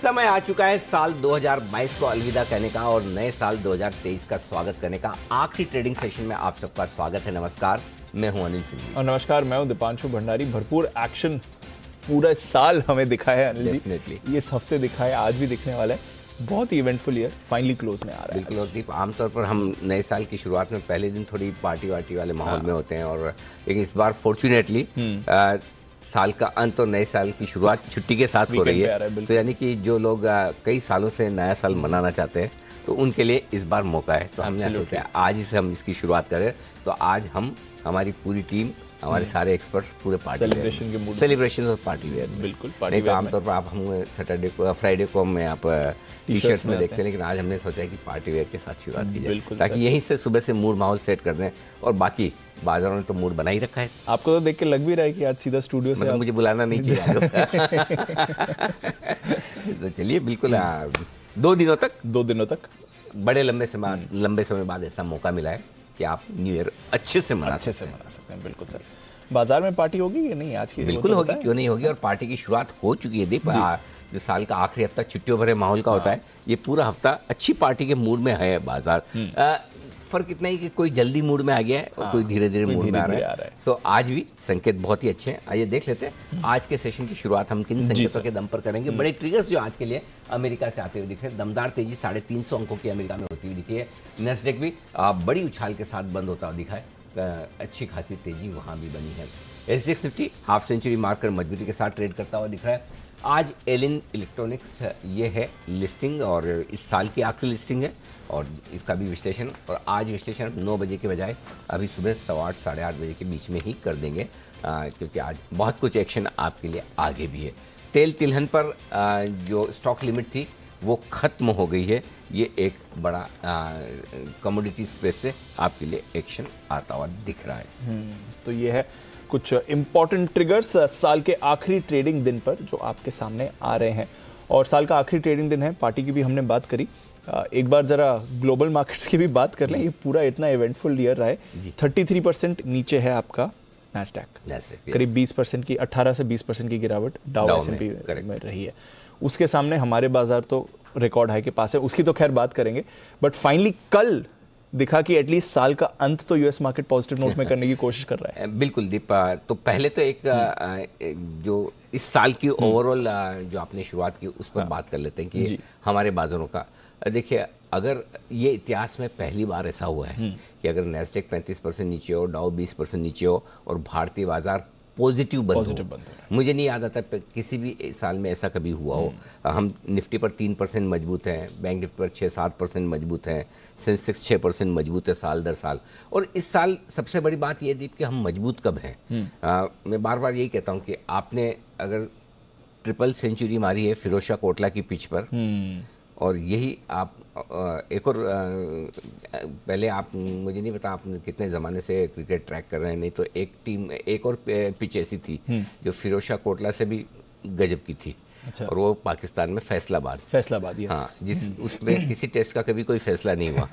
समय आ चुका है साल 2022 को अलविदा कहने का और नए साल 2023 का स्वागत करने का। आखिरी ट्रेडिंग सेशन में आप सबका स्वागत है। नमस्कार, मैं हूं अनिल सिंह और नमस्कार, मैं हूं दीपांशु भंडारी। भरपूर एक्शन पूरा साल हमें दिखा है अनिल जी। Definitely. ये इस हफ्ते दिखा है, आज भी दिखने वाला है। बहुत ही इवेंटफुल ईयर फाइनली क्लोज में आ रहा है। बिल्कुल। और दीप, आमतौर पर हम नए साल की शुरुआत में पहले दिन थोड़ी पार्टी वार्टी वाले माहौल में होते हैं, और लेकिन इस बार फॉर्चुनेटली साल का अंत और नए साल की शुरुआत छुट्टी के साथ हो रही है। तो यानी कि जो लोग कई सालों से नया साल मनाना चाहते हैं तो उनके लिए इस बार मौका है। तो हमने सोचा आज ही से हम इसकी शुरुआत करें। तो आज हम हमारी पूरी टीम, हमारे सारे एक्सपर्ट्स पूरे पार्टी सेलिब्रेशन के मूड, सेलिब्रेशन और पार्टी वेयर। बिल्कुल नहीं तो आमतौर पर आप हम सैटरडे को फ्राइडे को हम आप टी शर्ट्स में देखते हैं, लेकिन आज हमने सोचा है कि पार्टी वेयर के साथ शुरुआत की जाए, ताकि यहीं से सुबह से मूड माहौल सेट कर दें। और बाकी बाजारों ने तो मूड बना ही रखा है। आपको तो देख के लग भी रहा है कि आज सीधा स्टूडियो से मतलब मुझे बुलाना नहीं चाहिए। तो चलिए, बिल्कुल 2 दिनों तक बड़े लंबे समय बाद ऐसा मौका मिला है कि आप न्यू ईयर अच्छे से मना सकते हैं। बिल्कुल सर। बाजार में पार्टी होगी या नहीं आज की? बिल्कुल होगी, क्यों नहीं होगी। और पार्टी की शुरुआत हो चुकी है। दीप, जो साल का आखिरी हफ्ता छुट्टियों भरे माहौल का होता है, ये पूरा हफ्ता अच्छी पार्टी के मूड में है बाजार। फर्क इतना ही कि कोई जल्दी मूड में आ गया है और कोई धीरे धीरे मूड में आ रहा है। सो आज भी संकेत बहुत ही अच्छे हैं। आइए देख लेते हैं आज के सेशन की शुरुआत हम किन संकेतों के दम पर करेंगे। बड़े ट्रिगर्स जो आज के लिए अमेरिका से आते हुए दिख रहे हैं। दमदार तेजी 350 अंकों की अमेरिका में होती हुई दिखी है। नैस्डैक भी बड़ी उछाल के साथ बंद होता हुआ दिखा है। अच्छी खासी तेजी वहां भी बनी है। SGX निफ्टी हाफ सेंचुरी मारकर मजबूती के साथ ट्रेड करता हुआ दिख रहा है। आज एलिन इलेक्ट्रॉनिक्स ये है लिस्टिंग, और इस साल की आखिरी लिस्टिंग है, और इसका भी विश्लेषण। और आज विश्लेषण 9 बजे के बजाय अभी सुबह 8:15 साढ़े 8 बजे के बीच में ही कर देंगे, क्योंकि आज बहुत कुछ एक्शन आपके लिए आगे भी है। तेल तिलहन पर जो स्टॉक लिमिट थी वो खत्म हो गई है। ये एक बड़ा कमोडिटी स्पेस से आपके लिए एक्शन आता हुआ दिख रहा है। तो ये है कुछ इंपॉर्टेंट ट्रिगर्स साल के आखिरी ट्रेडिंग दिन पर जो आपके सामने आ रहे हैं। और साल का आखिरी ट्रेडिंग दिन है, पार्टी की भी हमने बात करी। एक बार जरा ग्लोबल मार्केट्स की भी बात कर लें। ये पूरा इतना इवेंटफुल ईयर रहा है। 33% नीचे है आपका नैस्डैक, करीब 20% की 18 से 20% की गिरावट डाउ S&P में रही है। उसके सामने हमारे बाजार तो रिकॉर्ड हाई के पास है, उसकी तो खैर बात करेंगे। बट फाइनली कल दिखा कि एटलीस्ट साल का अंत तो यूएस मार्केट पॉजिटिव नोट में करने की कोशिश कर रहा है। बिल्कुल दीप। तो पहले तो एक जो इस साल की ओवरऑल जो आपने शुरुआत की उस पर बात कर लेते हैं कि हमारे बाजारों का देखिए, अगर ये इतिहास में पहली बार ऐसा हुआ है कि अगर नैस्डैक 35% नीचे हो, डाउ 20% नीचे हो और भारतीय बाजार पॉजिटिव बंद हो। मुझे नहीं याद आता किसी भी साल में ऐसा कभी हुआ हो। हम निफ्टी पर 3% मजबूत हैं, बैंक निफ्टी पर 6-7% मजबूत हैं, सेंसेक्स 6% मजबूत है साल दर साल। और इस साल सबसे बड़ी बात यह दीप कि हम मजबूत कब हैं। मैं बार बार यही कहता हूँ कि आपने अगर ट्रिपल सेंचुरी मारी है फिरोजशाह कोटला की पिच पर, और यही आप एक और पहले आप, मुझे नहीं पता आप कितने ज़माने से क्रिकेट ट्रैक कर रहे हैं, नहीं तो एक और पिच ऐसी थी जो फिरोजशाह कोटला से भी गजब की थी। अच्छा। और वो पाकिस्तान में फैसलाबाद, यस। हाँ, उसमें किसी टेस्ट का कभी कोई फैसला नहीं हुआ।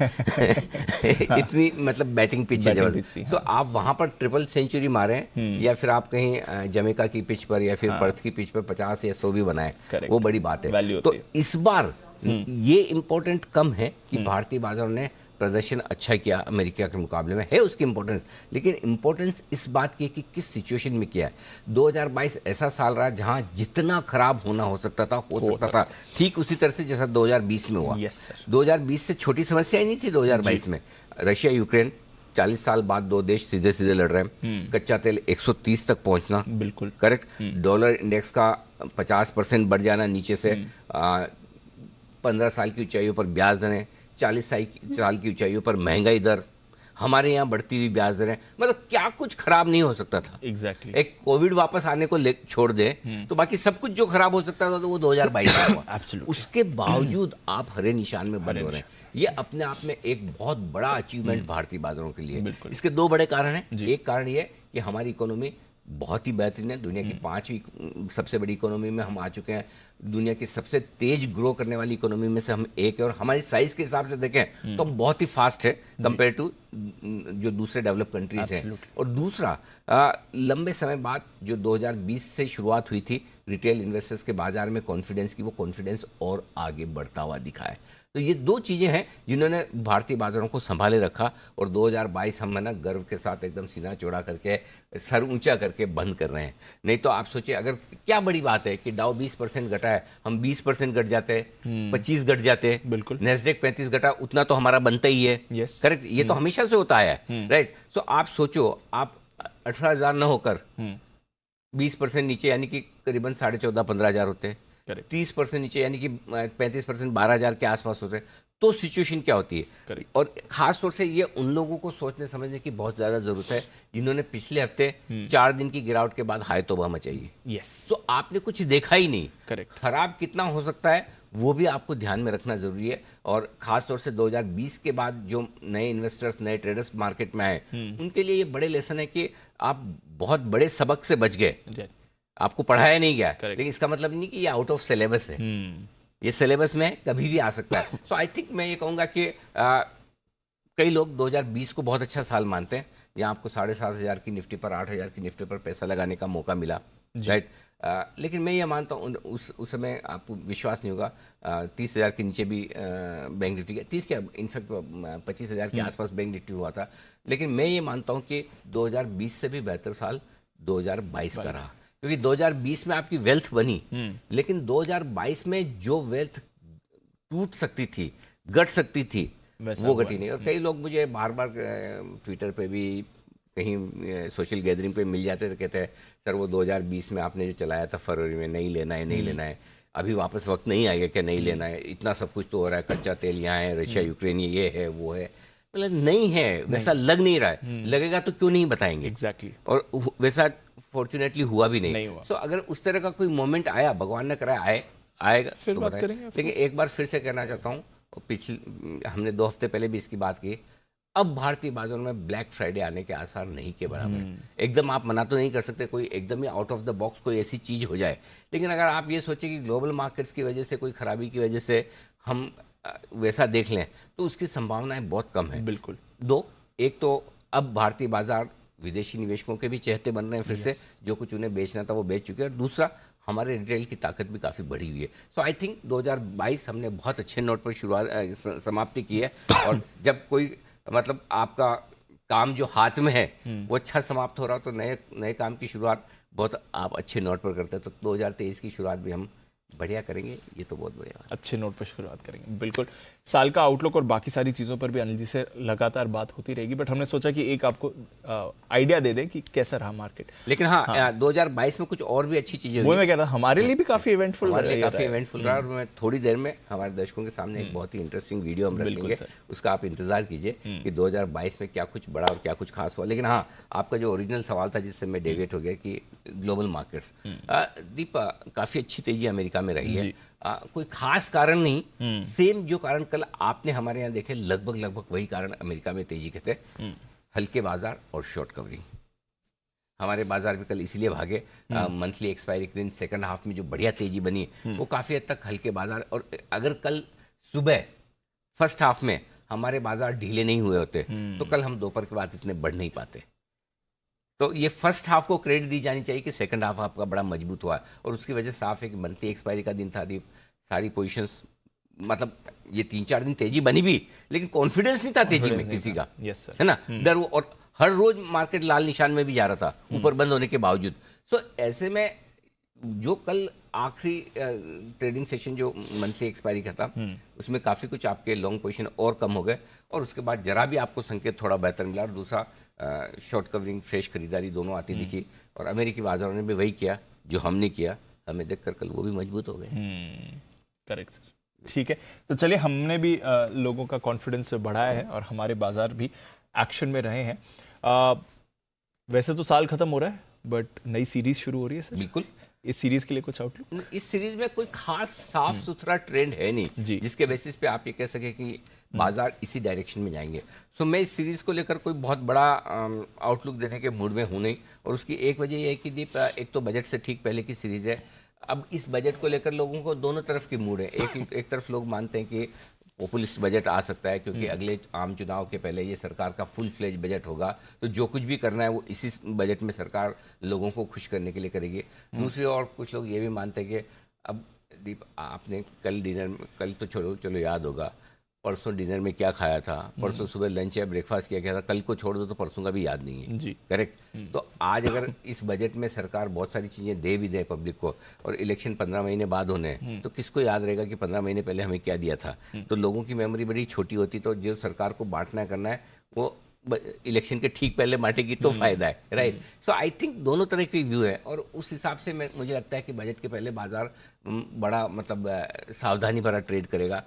इतनी मतलब बैटिंग पिच है जबरदस्त। तो आप वहां पर ट्रिपल सेंचुरी मारें, या फिर आप कहीं जमैका की पिच पर या फिर पर्थ की पिच पर 50 या 100 भी बनाए, वो बड़ी बात है। तो इस बार ये इम्पोर्टेंट कम है कि भारतीय बाजारों ने प्रदर्शन अच्छा किया अमेरिका के मुकाबले में, है उसकी इम्पोर्टेंस, लेकिन इम्पोर्टेंस इस बात की है कि किस सिचुएशन में किया है। 2022 ऐसा साल रहा जहां जितना खराब होना हो सकता था ठीक उसी तरह से जैसा 2020 में हुआ। 2020 से छोटी समस्या ही नहीं थी 2022 में। रशिया यूक्रेन 40 साल बाद 2 देश सीधे सीधे लड़ रहे हैं। कच्चा तेल 130 तक पहुंचना, बिल्कुल करेक्ट। डॉलर इंडेक्स का 50% बढ़ जाना नीचे से, 15 साल की ऊंचाइयों पर ब्याज दरें, 40 साल की ऊंचाइयों पर महंगाई दर, हमारे यहाँ बढ़ती हुई ब्याज दरें, मतलब क्या कुछ खराब नहीं हो सकता था। एग्जैक्टली। एक कोविड वापस आने को छोड़ दे तो बाकी सब कुछ जो खराब हो सकता था तो वो 2022 में हुआ। उसके बावजूद आप हरे निशान में बंद हो रहे हैं। ये अपने आप में एक बहुत बड़ा अचीवमेंट भारतीय बाजारों के लिए। इसके 2 बड़े कारण हैं। एक कारण ये कि हमारी इकोनॉमी बहुत ही बेहतरीन है, दुनिया की 5वीं सबसे बड़ी इकोनॉमी में हम आ चुके हैं, दुनिया की सबसे तेज ग्रो करने वाली इकोनॉमी में से हम एक है, और हमारी साइज के हिसाब से देखें तो हम बहुत ही फास्ट है कंपेयर टू जो दूसरे डेवलप कंट्रीज हैं। और दूसरा, लंबे समय बाद जो 2020 से शुरुआत हुई थी रिटेल इन्वेस्टर्स के बाजार में कॉन्फिडेंस की, वो कॉन्फिडेंस और आगे बढ़ता हुआ दिखा है। तो ये दो चीज़ें हैं जिन्होंने भारतीय बाजारों को संभाले रखा, और 2022 हम है ना गर्व के साथ एकदम सीना चौड़ा करके सर ऊंचा करके बंद कर रहे हैं। नहीं तो आप सोचिए, अगर क्या बड़ी बात है कि डाउ 20% घटा है, हम 20% घट जाते हैं, 25 घट जाते हैं, बिल्कुल, नेस्डेक 35 घटा, उतना तो हमारा बनता ही है। यस, करेक्ट, ये तो हमेशा से होता है, राइट। तो आप सोचो, आप 18,000 न होकर 20% नीचे, यानी कि करीबन 14,500-15,000 होते हैं, 30% नीचे यानी कि 35% 12,000 के आसपास होते हैं, तो सिचुएशन क्या होती है। और खास तौर से ये उन लोगों को सोचने समझने की बहुत ज्यादा जरूरत है जिन्होंने पिछले हफ्ते 4 दिन की गिरावट के बाद हाय तौबा मचाई। यस, तो आपने कुछ देखा ही नहीं। करेक्ट, खराब कितना हो सकता है वो भी आपको ध्यान में रखना जरूरी है। और खास तौर से 2020 के बाद जो नए इन्वेस्टर्स, नए ट्रेडर्स मार्केट में आए, उनके लिए ये बड़े लेसन है कि आप बहुत बड़े सबक से बच गए, आपको पढ़ाया नहीं गया, लेकिन इसका मतलब नहीं कि ये आउट ऑफ सिलेबस है। ये सिलेबस में कभी भी आ सकता है। सो आई थिंक मैं ये कहूँगा कि कई लोग 2020 को बहुत अच्छा साल मानते हैं, जहाँ आपको 7,500 की निफ्टी पर, 8,000 की निफ्टी पर पैसा लगाने का मौका मिला, राइट। लेकिन मैं ये मानता हूँ उस समय आपको विश्वास नहीं होगा, 30,000 के नीचे भी बैंक निफ्टी, 30 क्या इनफैक्ट 25,000 के आसपास बैंक निफ्टी हुआ था। लेकिन मैं ये मानता हूँ कि 2020 से भी बेहतर साल 2022 का रहा, क्योंकि 2020 में आपकी वेल्थ बनी, लेकिन 2022 में जो वेल्थ टूट सकती थी, घट सकती थी, वो घटी नहीं। और कई लोग मुझे बार बार ट्विटर पे भी, कहीं सोशल गैदरिंग पे मिल जाते थे, कहते हैं सर वो 2020 में आपने जो चलाया था फरवरी में, नहीं लेना है, नहीं लेना है, अभी वापस वक्त नहीं आएगा क्या नहीं लेना है, इतना सब कुछ तो हो रहा है, कच्चा तेल यहाँ है, रशिया यूक्रेन ये है वो है। मतलब नहीं है, वैसा लग नहीं रहा है, लगेगा तो क्यों नहीं बताएंगे। एग्जैक्टली, और वैसा फॉर्चुनेटली हुआ भी नहीं हुआ। So, अगर उस तरह का कोई मोमेंट आया, भगवान ने कराया आएगा फिर तो बात करेंगे। लेकिन एक बार फिर से कहना चाहता हूँ, पिछले हमने 2 हफ्ते पहले भी इसकी बात की, अब भारतीय बाजारों में ब्लैक फ्राइडे आने के आसार नहीं के बराबर। एकदम आप मना तो नहीं कर सकते, कोई एकदम ही आउट ऑफ द बॉक्स कोई ऐसी चीज हो जाए, लेकिन अगर आप ये सोचें कि ग्लोबल मार्केट्स की वजह से, कोई खराबी की वजह से हम वैसा देख लें, तो उसकी संभावनाएं बहुत कम है। बिल्कुल, एक तो अब भारतीय बाजार विदेशी निवेशकों के भी चहेते बन रहे हैं फिर से, जो कुछ उन्हें बेचना था वो बेच चुके हैं, और दूसरा हमारे रिटेल की ताकत भी काफ़ी बढ़ी हुई है। सो आई थिंक 2022 हमने बहुत अच्छे नोट पर समाप्ति की है, और जब कोई मतलब आपका काम जो हाथ में है वो अच्छा समाप्त हो रहा हो, तो नए काम की शुरुआत बहुत आप अच्छे नोट पर करते हैं। तो 2023 की शुरुआत भी हम बढ़िया करेंगे, ये तो बहुत बढ़िया, अच्छे नोट पर शुरुआत करेंगे। बिल्कुल, साल का आउटलुक और बाकी सारी चीज़ों पर भी अनिल जी से लगातार बात होती रहेगी, बट हमने सोचा कि एक आपको आइडिया दे दें कि कैसा रहा मार्केट। लेकिन हाँ, 2022 में कुछ और भी अच्छी चीजें हुई। वो मैं कह रहा हमारे लिए भी काफी इवेंटफुल रहा, और मैं थोड़ी देर में हमारे दर्शकों के सामने एक बहुत ही इंटरेस्टिंग वीडियो हम रखेंगे, उसका आप इंतजार कीजिए कि 2022 में क्या कुछ बड़ा और क्या कुछ खास हुआ। लेकिन हाँ, आपका जो ओरिजिनल सवाल था जिससे मैं डेविएट हो गया कि ग्लोबल मार्केट्स, दीप काफी अच्छी तेजी अमेरिका में रही है, कोई खास कारण नहीं, सेम जो कारण कल आपने हमारे यहाँ देखे, लगभग वही कारण अमेरिका में तेजी के थे, हल्के बाजार और शॉर्ट कवरिंग। हमारे बाजार भी कल इसलिए भागे, मंथली एक्सपायरी के दिन सेकंड हाफ में जो बढ़िया तेजी बनी वो काफी हद तक हल्के बाजार, और अगर कल सुबह फर्स्ट हाफ में हमारे बाजार ढीले नहीं हुए होते तो कल हम दोपहर के बाद इतने बढ़ नहीं पाते। तो ये फर्स्ट हाफ को क्रेडिट दी जानी चाहिए कि सेकंड हाफ आपका बड़ा मजबूत हुआ, और उसकी वजह साफ है कि मंथली एक्सपायरी का दिन था, सारी पोजीशंस, मतलब ये 3-4 दिन तेजी बनी भी, लेकिन कॉन्फिडेंस नहीं था तेजी में किसी का, है ना, डर, और हर रोज मार्केट लाल निशान में भी जा रहा था ऊपर बंद होने के बावजूद। सो ऐसे में जो कल आखिरी ट्रेडिंग सेशन जो मंथली एक्सपायरी का था, उसमें काफी कुछ आपके लॉन्ग पोजीशन और कम हो गए, और उसके बाद जरा भी आपको संकेत थोड़ा बेहतर मिला, और दूसरा शॉर्ट कवरिंग, फ्रेश खरीदारी दोनों आती दिखी, और अमेरिकी बाजारों ने भी वही किया जो हमने किया, हमें देखकर कल वो भी मजबूत हो गए। करेक्ट सर, ठीक है। तो चलिए, हमने भी लोगों का कॉन्फिडेंस बढ़ाया है और हमारे बाजार भी एक्शन में रहे हैं। वैसे तो साल खत्म हो रहा है, बट नई सीरीज शुरू हो रही है सर। बिल्कुल। इस सीरीज के लिए कुछ आउटलुक? इस सीरीज में कोई खास साफ सुथरा ट्रेंड है नहीं जी। जिसके बेसिस पे आप ये कह सके कि बाजार इसी डायरेक्शन में जाएंगे। सो मैं इस सीरीज को लेकर कोई बहुत बड़ा आउटलुक देने के मूड में हूं नहीं, और उसकी एक वजह यह है कि दीप, एक तो बजट से ठीक पहले की सीरीज है। अब इस बजट को लेकर लोगों को दोनों तरफ की मूड है। एक तरफ लोग मानते हैं कि पॉपुलिस्ट बजट आ सकता है क्योंकि अगले आम चुनाव के पहले ये सरकार का फुल फ्लेज बजट होगा, तो जो कुछ भी करना है वो इसी बजट में सरकार लोगों को खुश करने के लिए करेगी। दूसरी ओर कुछ लोग ये भी मानते हैं कि अब दीप, आपने कल डिनर में, कल तो चलो याद होगा, परसों डिनर में क्या खाया था, परसों सुबह लंच या ब्रेकफास्ट क्या किया था, कल को छोड़ दो तो परसों का भी याद नहीं है। जी। करेक्ट। तो आज अगर इस बजट में सरकार बहुत सारी चीज़ें दे भी दे पब्लिक को, और इलेक्शन 15 महीने बाद होने हैं, तो किसको याद रहेगा कि 15 महीने पहले हमें क्या दिया था। तो लोगों की मेमोरी बड़ी छोटी होती, तो जो सरकार को बांटना करना है वो इलेक्शन के ठीक पहले बांटेगी तो फायदा है, राइट। सो आई थिंक दोनों तरह की व्यू है, और उस हिसाब से मुझे लगता है कि बजट के पहले बाजार बड़ा मतलब सावधानी भरा ट्रेड करेगा।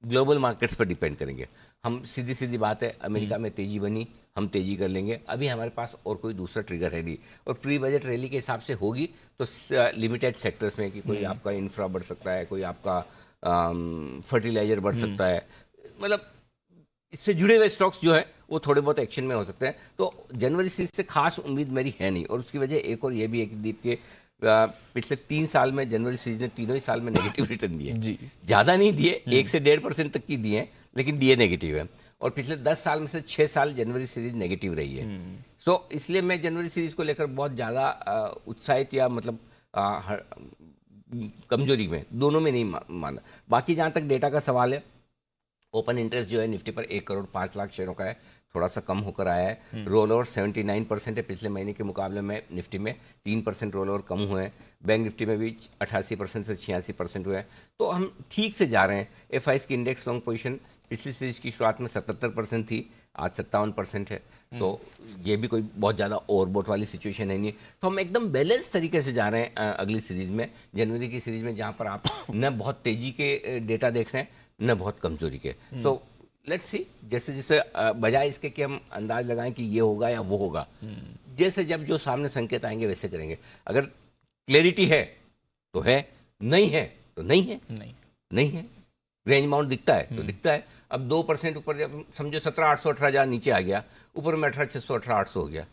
ग्लोबल मार्केट्स पर डिपेंड करेंगे हम। सीधी सीधी बात है, अमेरिका में तेजी बनी, हम तेजी कर लेंगे। अभी हमारे पास और कोई दूसरा ट्रिगर है नहीं, और प्री बजट रैली के हिसाब से होगी तो लिमिटेड सेक्टर्स में कि कोई आपका इंफ्रा बढ़ सकता है, कोई आपका फर्टिलाइजर बढ़ सकता है, मतलब इससे जुड़े हुए स्टॉक्स जो है वो थोड़े बहुत एक्शन में हो सकते हैं। तो जनवरी सीरीज से खास उम्मीद मेरी है नहीं, और उसकी वजह एक और ये भी है कि दीप के पिछले 3 साल में जनवरी सीरीज ने तीनों ही साल में नेगेटिव रिटर्न दिए जी। ज़्यादा नहीं दिए, 1 से 1.5% तक की दिए, लेकिन दिए नेगेटिव है। और पिछले 10 साल में से 6 साल जनवरी सीरीज नेगेटिव रही है। सो इसलिए मैं जनवरी सीरीज को लेकर बहुत ज़्यादा उत्साहित या मतलब कमजोरी में, दोनों में नहीं माना। बाकी जहाँ तक डेटा का सवाल है, ओपन इंटरेस्ट जो है निफ्टी पर 1,05,00,000 शेयरों का है, थोड़ा सा कम होकर आया है। रोल ओवर 79% है, पिछले महीने के मुकाबले में निफ्टी में 3% रोल ओवर कम हुए हैं। बैंक निफ्टी में भी 88% से 86% हुए हैं। तो हम ठीक से जा रहे हैं। एफआईएस की इंडेक्स लॉन्ग पोजीशन पिछली सीरीज की शुरुआत में 77% थी, आज 57% है। तो ये भी कोई बहुत ज़्यादा ओवरबोट वाली सिचुएशन है नहीं। तो हम एकदम बैलेंस तरीके से जा रहे हैं अगली सीरीज में, जनवरी की सीरीज में, जहाँ पर आप न बहुत तेजी के डेटा देख रहे हैं न बहुत कमजोरी के। सो लेट्स सी, जैसे जैसे बजाय इसके कि हम अंदाज लगाएं कि ये होगा या वो होगा, जैसे जब जो सामने संकेत आएंगे वैसे करेंगे। अगर क्लैरिटी है तो है, नहीं है तो नहीं है, नहीं है। रेंज माउंट दिखता है तो दिखता है। अब 2% ऊपर, जब समझो 17,800 18,000 नीचे आ गया, ऊपर में 18,600 18,800 हो गया,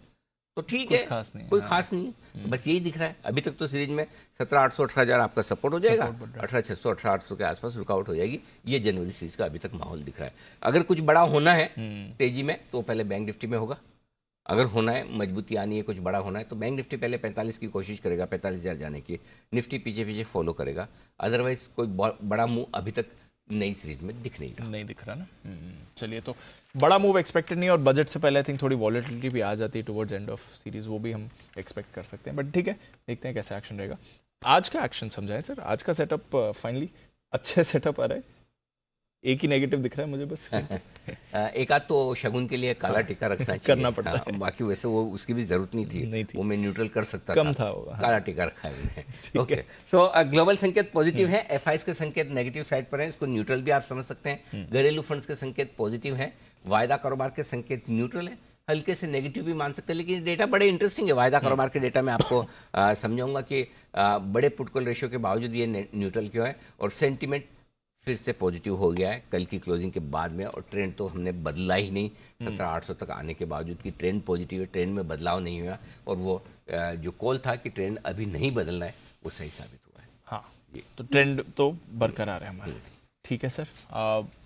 तो ठीक है, कोई खास नहीं है। बस यही दिख रहा है अभी तक तो सीरीज में। 17,800 18,000 आपका सपोर्ट हो जाएगा, 18,600 18,800 के आसपास रुकावट हो जाएगी। ये जनवरी सीरीज का अभी तक माहौल दिख रहा है। अगर कुछ बड़ा होना है तेजी में तो पहले बैंक निफ्टी में होगा। अगर होना है, मजबूती आनी है, कुछ बड़ा होना है, तो बैंक निफ्टी पहले 45 की कोशिश करेगा, 45,000 जाने की। निफ्टी पीछे पीछे फॉलो करेगा। अदरवाइज कोई बड़ा मूव अभी तक नई सीरीज में नहीं दिख रहा ना। चलिए, तो बड़ा मूव एक्सपेक्टेड नहीं, और बजट से पहले आई थिंक थोड़ी वॉलेटिलिटी भी आ जाती है टुवर्ड्स एंड ऑफ सीरीज, वो भी हम एक्सपेक्ट कर सकते हैं। बट ठीक है, देखते हैं कैसा एक्शन रहेगा। आज का एक्शन समझाएं सर, आज का सेटअप फाइनली अच्छे सेटअप आ रहा है। एक ही नेगेटिव दिख रहा है मुझे बस। एक आध तो शगुन के लिए काला टिक्का रखना चाहिए, करना पड़ता है। बाकी वैसे वो उसकी भी जरूरत नहीं थी, वो मैं न्यूट्रल कर सकता कम था वो, काला टिक्का रखा है मैंने। ओके, सो ग्लोबल संकेत पॉजिटिव है, एफआईएस के संकेत नेगेटिव साइड पर है, इसको न्यूट्रल भी आप समझ सकते हैं। घरेलू फंड्स के संकेत पॉजिटिव है, वायदा कारोबार के संकेत न्यूट्रल है, हल्के से नेगेटिव भी मान सकते हैं। लेकिन डेटा बड़े इंटरेस्टिंग है। वायदा कारोबार के डेटा में आपको समझाऊंगा कि बड़े पुट कॉल रेशियो के बावजूद ये न्यूट्रल क्यों है, और सेंटिमेंट फिर से पॉजिटिव हो गया है कल की क्लोजिंग के बाद में, और ट्रेंड तो हमने बदला ही नहीं। 17,800 तक आने के बावजूद कि ट्रेंड पॉजिटिव है, ट्रेंड में बदलाव नहीं हुआ, और वो जो कॉल था कि ट्रेंड अभी नहीं बदलना है, वो सही साबित हुआ है। हाँ, ये तो ट्रेंड तो बरकरार है हमारे। ठीक है सर,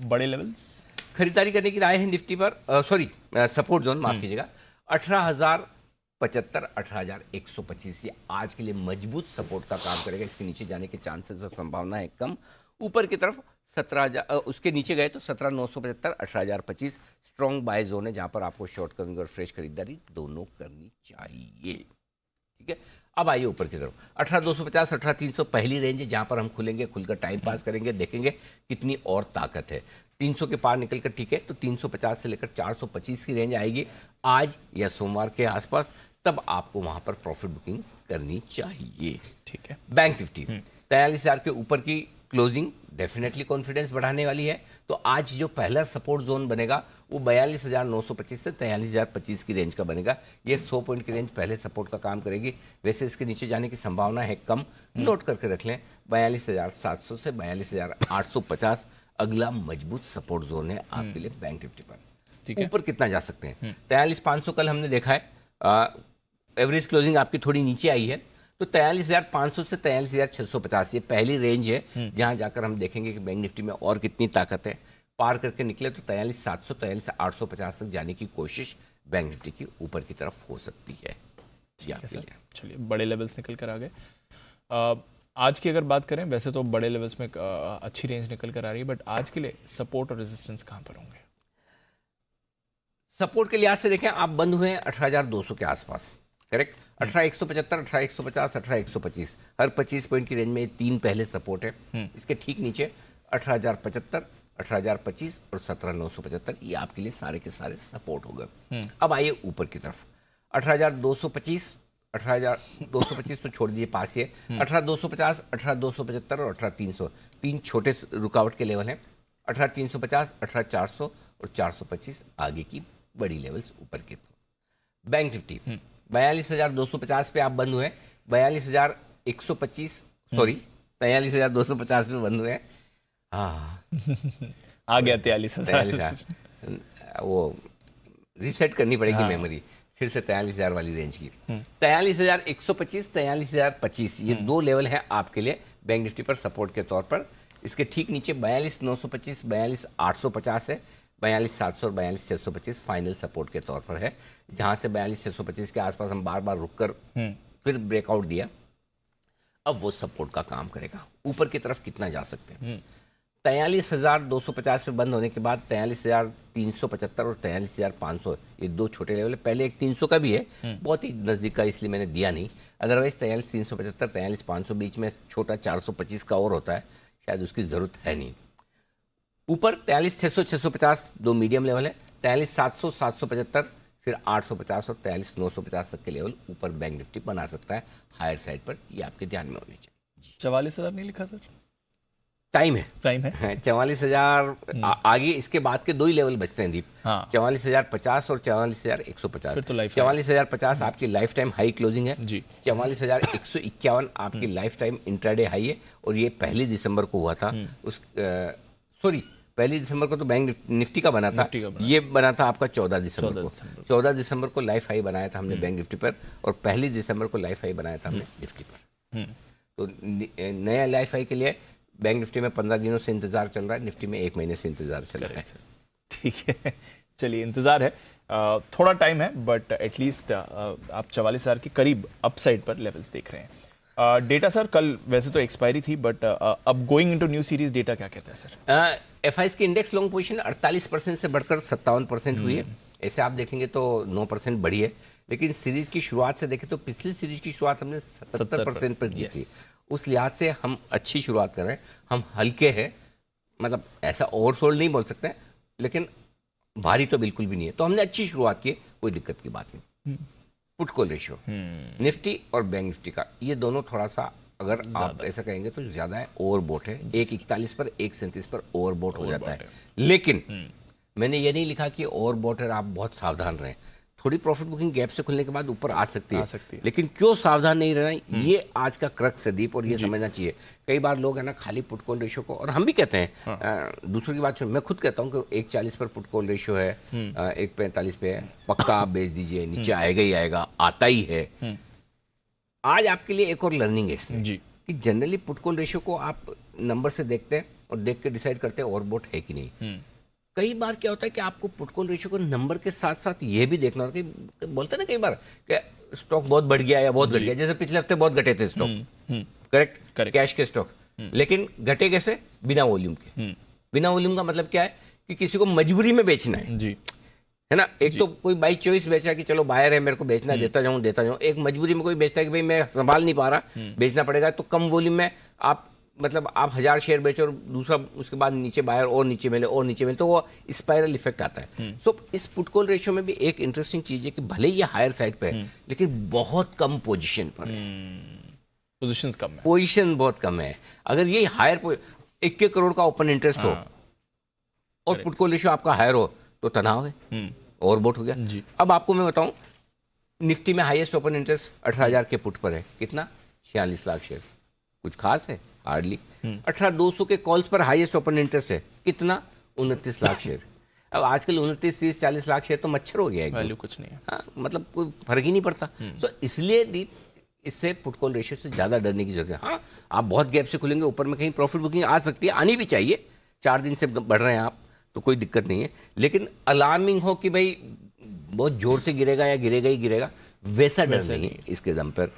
बड़े लेवल्स खरीदारी करने की राय है निफ्टी पर, सॉरी सपोर्ट जोन माफ कीजिएगा, 18,075 18,125, ये आज के लिए मजबूत सपोर्ट का काम करेगा। इसके नीचे जाने के चांसेस और संभावना है कम। ऊपर की तरफ 17,000, उसके नीचे गए तो 17,975 18,025 स्ट्रॉन्ग बाय जोन है, जहां पर आपको शॉर्ट कवरिंग और फ्रेश खरीदारी दोनों करनी चाहिए। ठीक है, अब आइए ऊपर की तरफ। 18,250 18,300 पहली रेंज है, जहां पर हम खुलेंगे, खुलकर टाइम पास करेंगे, देखेंगे कितनी और ताकत है। 300 के पार निकल कर ठीक है तो 350 से लेकर 425 की रेंज आएगी आज या सोमवार के आसपास, तब आपको वहां पर प्रॉफिट बुकिंग करनी चाहिए। ठीक है, बैंक निफ्टी 43,000 के ऊपर की क्लोजिंग डेफिनेटली कॉन्फिडेंस बढ़ाने वाली है। तो आज जो पहला सपोर्ट जोन बनेगा वो 42,925 से 43,025 की रेंज का बनेगा। ये 100 पॉइंट की रेंज पहले सपोर्ट का काम करेगी। वैसे इसके नीचे जाने की संभावना है कम, नोट करके रख लें। 42,700 से 42,850 अगला मजबूत सपोर्ट जोन है आपके लिए बैंक निफ्टी पर। ठीक है। ऊपर कितना जा सकते हैं? 43,500 कल हमने देखा है, एवरेज क्लोजिंग आपकी थोड़ी नीचे आई है, तो 43,500 से 43,650 ये पहली रेंज है जहां जाकर हम देखेंगे कि बैंक निफ्टी में और कितनी ताकत है। पार करके निकले तो 43,700 43,850 तक जाने की कोशिश बैंक निफ्टी की ऊपर की तरफ हो सकती है जी आपके लिए। चलिए, बड़े लेवल्स निकल कर आ गए। आज की अगर बात करें, वैसे तो बड़े लेवल्स में अच्छी रेंज निकल कर आ रही है, बट आज के लिए सपोर्ट और रेजिस्टेंस कहाँ पर होंगे? सपोर्ट के लिहाज से देखें, आप बंद हुए हैं 18,200 के आसपास, करेक्ट। 18,175, 18,150, 18,125, हर 25 पॉइंट की रेंज में ये तीन पहले सपोर्ट है। इसके ठीक नीचे 18,075, 18,025 और 17,975, ये आपके लिए सारे के सारे सपोर्ट हो गए। अब आइए ऊपर की तरफ, 18,225, 18,225 तो छोड़ दीजिए, पास ही है। 18,250, 18,275 और 18,300, तीन छोटे रुकावट के लेवल हैं। 18,350, 18,400 और 425 आगे की बड़ी लेवल्स ऊपर की तरफ। बैंक निफ्टी 42,250 पे आप बंद हुए, 42,125, सॉरी 43,250 पे बंद हुए। हाँ आ गया 43,000। वो रीसेट करनी पड़ेगी मेमोरी, फिर से 43,000 वाली रेंज की। 43,125, 43,025 ये दो लेवल हैं आपके लिए बैंक निफ्टी पर सपोर्ट के तौर पर। इसके ठीक नीचे 42,925, 42,850 है, 42,700 और 42,625 फाइनल सपोर्ट के तौर पर है, जहां से 42,625 के आसपास हम बार बार रुककर फिर ब्रेकआउट दिया। अब वो सपोर्ट का काम करेगा। ऊपर की तरफ कितना जा सकते हैं? 43,250 पे बंद होने के बाद 43,375 और 43,500 ये दो छोटे लेवल है। पहले एक 300 का भी है, बहुत ही नजदीक का, इसलिए मैंने दिया नहीं। अदरवाइज 43,375, 43,500 बीच में छोटा 425 का और होता है, शायद उसकी जरूरत है नहीं। ऊपर 43,600, 650 दो मीडियम लेवल है। 43,700, 775, फिर 850 और 43,950 तक के लेवल ऊपर बैंक निफ्टी बना सकता है हायर साइड पर। ये आपके ध्यान में होने चाहिए। 44,000 नहीं लिखा सर? टाइम है, टाइम है। 44,000 आगे इसके बाद के दो ही लेवल बचते हैं दीप। हाँ। 44,050 और 44,150। फिर तो लाइफ 44,050 आपकी लाइफ टाइम हाई क्लोजिंग है जी। 44,151 आपकी लाइफ टाइम इंट्राडे हाई है, और ये 1 दिसंबर को हुआ था। उस सॉरी 1 दिसंबर को तो बैंक निफ्टी का बना था, ये बना था आपका 14 दिसंबर को। 14 दिसंबर को लाइफ हाई बनाया था हमने बैंक निफ्टी पर, और 1 दिसंबर को लाइफ हाई बनाया था हमने निफ्टी पर। तो नया लाइफ हाई के लिए बैंक निफ्टी में 15 दिनों से इंतजार चल रहा है, निफ्टी में 1 महीने से इंतजार चल रहा है। ठीक है, चलिए, इंतजार है, थोड़ा टाइम है, बट एटलीस्ट आप 44,000 के करीब अपसाइड पर लेवल्स देख रहे हैं। डेटा सर, कल वैसे तो एक्सपायरी थी, बट अब going into new series data क्या कहता है सर? एफआईएस की इंडेक्स लॉन्ग पोजीशन 48% से बढ़कर 57% हुई है। ऐसे आप देखेंगे तो 9% बढ़ी है, लेकिन सीरीज की शुरुआत से देखें तो पिछली सीरीज की शुरुआत हमने 70% पर की थी। उस लिहाज से हम अच्छी शुरुआत कर रहे हैं। हम हल्के हैं, मतलब ऐसा ओवरसोल्ड नहीं बोल सकते, लेकिन भारी तो बिल्कुल भी नहीं है। तो हमने अच्छी शुरुआत की, कोई दिक्कत की बात नहीं। पुट कॉल रेशियो निफ्टी और बैंक निफ्टी का, ये दोनों थोड़ा सा, अगर आप ऐसा कहेंगे तो ज्यादा है, ओवरबोट है। 1:41 पर 1:37 पर ओवरबोट हो जाता है। लेकिन मैंने ये नहीं लिखा कि ओवरबोट है, आप बहुत सावधान रहें। थोड़ी प्रॉफिट बुकिंग गैप से खुलने के बाद ऊपर आ सकती है, लेकिन क्यों सावधान नहीं रहना, ये आज का क्रक्स है दीप, और ये समझना चाहिए। कई बार लोग है ना खाली पुट कॉल रेशियो को, और हम भी कहते हैं, दूसरों की बात, मैं खुद कहता हूँ कि 1:40 पर पुट कॉल रेशियो है, 1:45 पे है, पक्का आप बेच दीजिए, नीचे आएगा ही आएगा, आता ही है। आज आपके लिए एक और लर्निंग है इसमें जी, कि जनरली पुट कॉल रेशियो को आप नंबर से देखते हैं और देख के डिसाइड करते हैं ओवरबोट है कि नहीं। कई बार क्या होता है कि आपको पुट कॉल रेशियो को नंबर के साथ साथ ये भी देखना होता है कि बोलते हैं ना कई बार कि स्टॉक बहुत बढ़ गया या बहुत घट गया, जैसे पिछले हफ्ते बहुत घटे थे स्टॉक, करेक्ट, कैश के स्टॉक, लेकिन घटे कैसे? बिना वॉल्यूम के। बिना वॉल्यूम का मतलब क्या है कि किसी को मजबूरी में बेचना है जी, है ना। एक तो कोई बाई चॉइस बेच रहा है कि चलो बायर है, मेरे को बेचना, देता जाऊं। एक मजबूरी में कोई बेचता है कि भाई मैं संभाल नहीं पा रहा, बेचना पड़ेगा। तो कम वॉल्यूम में आप, मतलब आप 1000 शेयर बेचो और दूसरा उसके बाद नीचे बायर और नीचे मिले और नीचे मिले, तो वो स्पाइरल इफेक्ट आता है। सो इस पुट कॉल रेशियो में भी एक इंटरेस्टिंग चीज है कि भले ही ये हायर साइड पे है, लेकिन बहुत कम पोजीशन पर है। पोजीशन कम है, पोजीशन बहुत कम है। अगर ये हायर 1 करोड़ का ओपन इंटरेस्ट हो और पुट कॉल रेशियो आपका हायर हो, तो तनाव है, ओवरबोट हो गया जी। अब आपको मैं बताऊं, निफ्टी में हाईएस्ट ओपन इंटरेस्ट 18,000 के पुट पर है, कितना 46 लाख शेयर, कुछ खास है हार्डली। 18,200 के कॉल्स पर हाईएस्ट ओपन इंटरेस्ट है, कितना 29 लाख शेयर। अब आजकल 29, 30, 40 लाख शेयर तो मच्छर हो गया है, वैल्यू कुछ नहीं है। हाँ, मतलब कोई फर्क ही नहीं पड़ता। तो इसलिए दीप इससे पुट कॉल रेशियो से ज़्यादा डरने की जरूरत है। हाँ, आप बहुत गैप से खुलेंगे, ऊपर में कहीं प्रॉफिट बुकिंग आ सकती है, आनी भी चाहिए, 4 दिन से बढ़ रहे हैं आप तो कोई दिक्कत नहीं है। लेकिन अलार्मिंग हो कि भाई बहुत जोर से गिरेगा या गिरेगा ही गिरेगा, वैसा डर नहीं है इसके दम पर।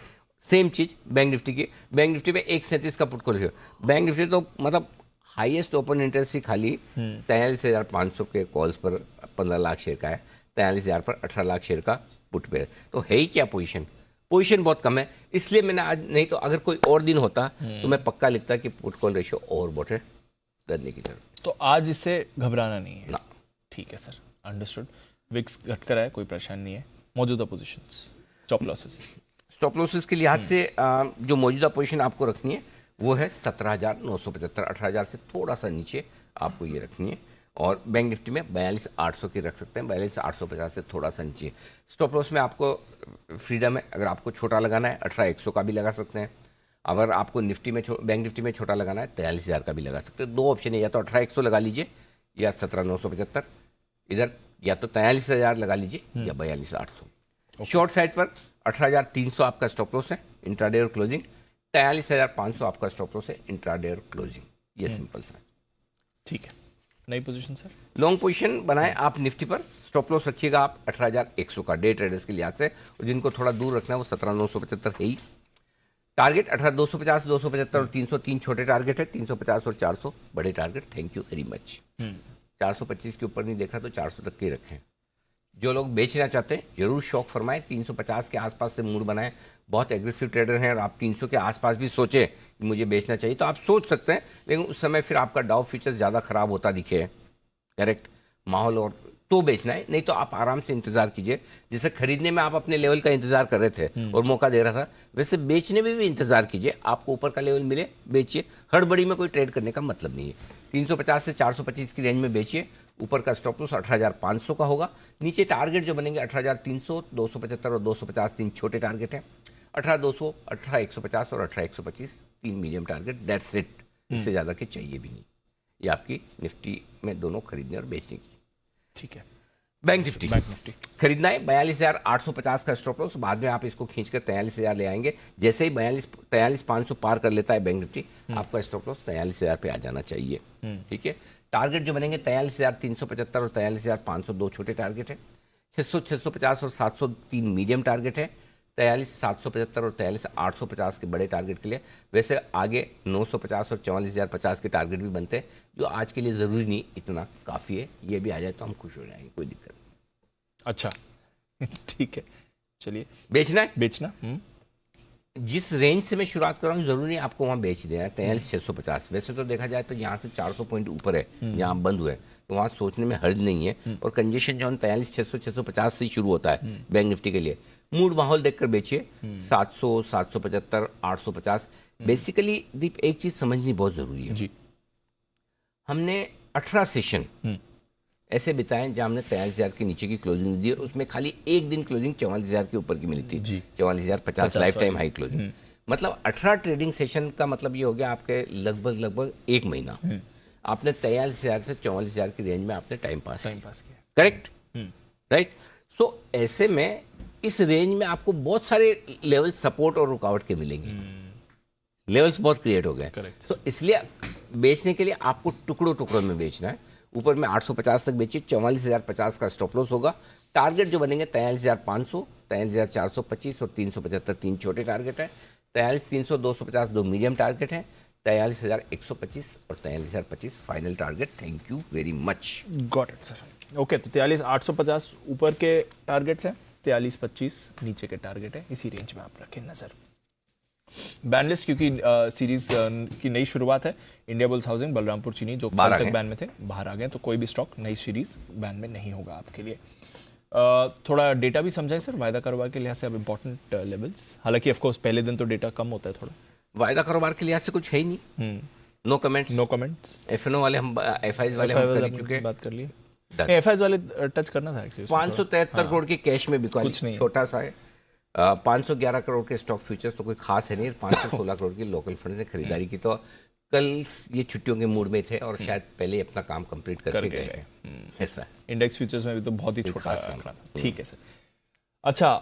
सेम चीज बैंक निफ्टी की, बैंक निफ्टी में 137 का put call ratio, bank Nifty तो मतलब हाईएस्ट ओपन इंटरेस्ट ही खाली 43,500 के कॉल्स पर 15 लाख शेयर का है, 43,000 पर 18 लाख शेयर का पुट पे है। तो है ही क्या पोजीशन बहुत कम है, इसलिए मैंने आज, नहीं तो अगर कोई और दिन होता तो मैं पक्का लिखता कि पुट कॉल रेशियो ओवरबॉट है, डरने की जरूरत। तो आज इससे घबराना नहीं है ना। ठीक है सर, अंडरस्टूड। विक्स घट कर है, कोई परेशानी नहीं है। मौजूदा positions, stop losses. Stop losses के लिहाज से जो मौजूदा पोजीशन आपको रखनी है वो है 17,975, 18,000 से थोड़ा सा नीचे आपको ये रखनी है। और बैंक निफ्टी में 42,800 की रख सकते हैं, 42,850 से थोड़ा सा नीचे। स्टॉप लॉस में आपको फ्रीडम है, अगर आपको छोटा लगाना है 18,100 का भी लगा सकते हैं, अगर आपको निफ्टी में बैंक निफ्टी में छोटा लगाना है 43,000 का भी लगा सकते हैं। 2 ऑप्शन है, या तो 18,100 लगा लीजिए या 17,975, इधर या तो 43,000 लगा लीजिए या 42,800। शॉर्ट साइड पर 18,300 आपका स्टॉप लॉस है इंट्राडे और क्लोजिंग, 43,500 आपका स्टॉप लॉस है इंट्राडे और क्लोजिंग। ये सिंपल सा। ठीक है, नई पोजीशन सर। लॉन्ग पोजीशन बनाए आप निफ्टी पर, स्टॉप लॉस रखिएगा आप 18,100 का डे ट्रेडर्स के लिहाज से, और जिनको थोड़ा दूर रखना है वो 17,975 है ही। टारगेट 18,250, 275 और 300, 3 छोटे टारगेट है, 350 और 400 बड़े target. Thank you very much. 425 के ऊपर नहीं देख रहा तो 400 तक के ही रखें। जो लोग बेचना चाहते हैं जरूर शौक फरमाएं, 350 के आसपास से मूड बनाएं। बहुत एग्रेसिव ट्रेडर हैं और आप 300 के आसपास भी सोचें कि मुझे बेचना चाहिए तो आप सोच सकते हैं, लेकिन उस समय फिर आपका डाउ फ्यूचर ज़्यादा खराब होता दिखे, करेक्ट माहौल, और तो बेचना है, नहीं तो आप आराम से इंतजार कीजिए। जैसे खरीदने में आप अपने लेवल का इंतजार कर रहे थे और मौका दे रहा था, वैसे बेचने में भी इंतजार कीजिए, आपको ऊपर का लेवल मिले बेचिए। हड़बड़ी में कोई ट्रेड करने का मतलब नहीं है। 350 से 425 की रेंज में बेचिए, ऊपर का स्टॉप लॉस 18,500 का होगा, नीचे टारगेट जो बनेंगे 18,300, 275 और 250 3 छोटे टारगेट हैं, 18,200, 18,150 और 18,125 3 मीडियम टारगेट। दैट्स इट, इससे ज़्यादा के चाहिए भी नहीं। ये आपकी निफ्टी में दोनों खरीदने और बेचने की। ठीक है, बैंक निफ्टी खरीदना है 42,850 का स्टॉप लॉस, बाद में आप इसको खींचकर 43,000 ले आएंगे। जैसे ही 43,500 पार कर लेता है बैंक निफ्टी, आपका स्टॉप लॉस 43,000 पे आ जाना चाहिए। ठीक है, टारगेट जो बनेंगे 43,375 और 43,500 2 छोटे टारगेट है, 600, 650 और 700 3 मीडियम टारगेट है, 43,775 और 43,850 के बड़े टारगेट के लिए। वैसे आगे 950 और 44,050 के टारगेट भी बनते हैं, जो आज के लिए ज़रूरी नहीं, इतना काफ़ी है। ये भी आ जाए तो हम खुश हो जाएंगे, कोई दिक्कत नहीं। अच्छा ठीक है, चलिए। बेचना है, बेचना जिस रेंज से मैं शुरुआत कर रहा हूँ जरूरी नहीं आपको वहाँ बेच देना है। 43,650 वैसे तो देखा जाए तो यहाँ से 400 पॉइंट ऊपर है जहाँ बंद हुए, तो वहाँ सोचने में हर्ज नहीं है। और कंजेशन जो 43,600, 650 से शुरू होता है बैंक निफ्टी के लिए। मूड माहौल देखकर बेचिए, 700, 775, 850। बेसिकली दीप एक चीज समझनी बहुत जरूरी है जी। हमने 18 सेशन ऐसे बिताए जहां हमने 43,000 के नीचे की क्लोजिंग दी, और उसमें खाली एक दिन क्लोजिंग 44,000 के ऊपर की मिली थी, 44,050 लाइफ टाइम हाई क्लोजिंग। मतलब 18 ट्रेडिंग सेशन का मतलब ये हो गया आपके लगभग 1 महीना आपने 43,000 से 44,000 की रेंज में आपने टाइम पास किया, करेक्ट, राइट। सो ऐसे में इस रेंज में आपको बहुत सारे लेवल सपोर्ट और रुकावट के मिलेंगे, लेवल्स बहुत क्रिएट हो गए। तो इसलिए बेचने के लिए आपको टुकड़ों टुकड़ों में बेचना है। ऊपर में 850 तक बेचिए, 44,050 का स्टॉप लॉस होगा। टारगेट जो बनेंगे 43,500, 43,425 और 375 3 छोटे टारगेट है, 43,300, 250 2 मीडियम टारगेट है, 43,125 और 43,025 final target. Thank you very much. Got it sir. Okay, तो 43,850 ऊपर के टारगेट्स हैं, 43,25 नीचे के टारगेट है। इसी रेंज में आप रखें नजर। बैन लिस्ट क्योंकि सीरीज की नई शुरुआत है, इंडिया बुल्स हाउसिंग, बलरामपुर चीनी जो कल तक बैन में थे बाहर आ गए, तो कोई भी स्टॉक नई सीरीज बैन में नहीं होगा आपके लिए। थोड़ा डेटा भी समझाएं सर, वायदा कारोबार के लिहाज से अब इंपॉर्टेंट लेवल्स। हालांकि ऑफ कोर्स पहले दिन तो डेटा कम होता है थोड़ा। वायदा कारोबार के लिहाज से कुछ है ही नहीं, no comments. No comments. FNO वाले हम, एफआईज वाले हम कर चुके, बात कर लिए। एफआईएस वाले टच करना था एक्चुअली। 573 करोड़ के कैश में बिकवा कुछ नहीं है। छोटा सा है। 511 करोड़ के स्टॉक फ्यूचर्स तो कोई खास है नहीं। 516 करोड़ की लोकल फंड ने खरीदारी की। तो कल ये छुट्टियों के मूड में थे और शायद पहले ही अपना काम कंप्लीट करके गए हैं। ऐसा है। इंडेक्स फ्यूचर्स में भी तो बहुत ही कोई छोटा खास नहीं। आंकड़ा था। ठीक है सर। अच्छा,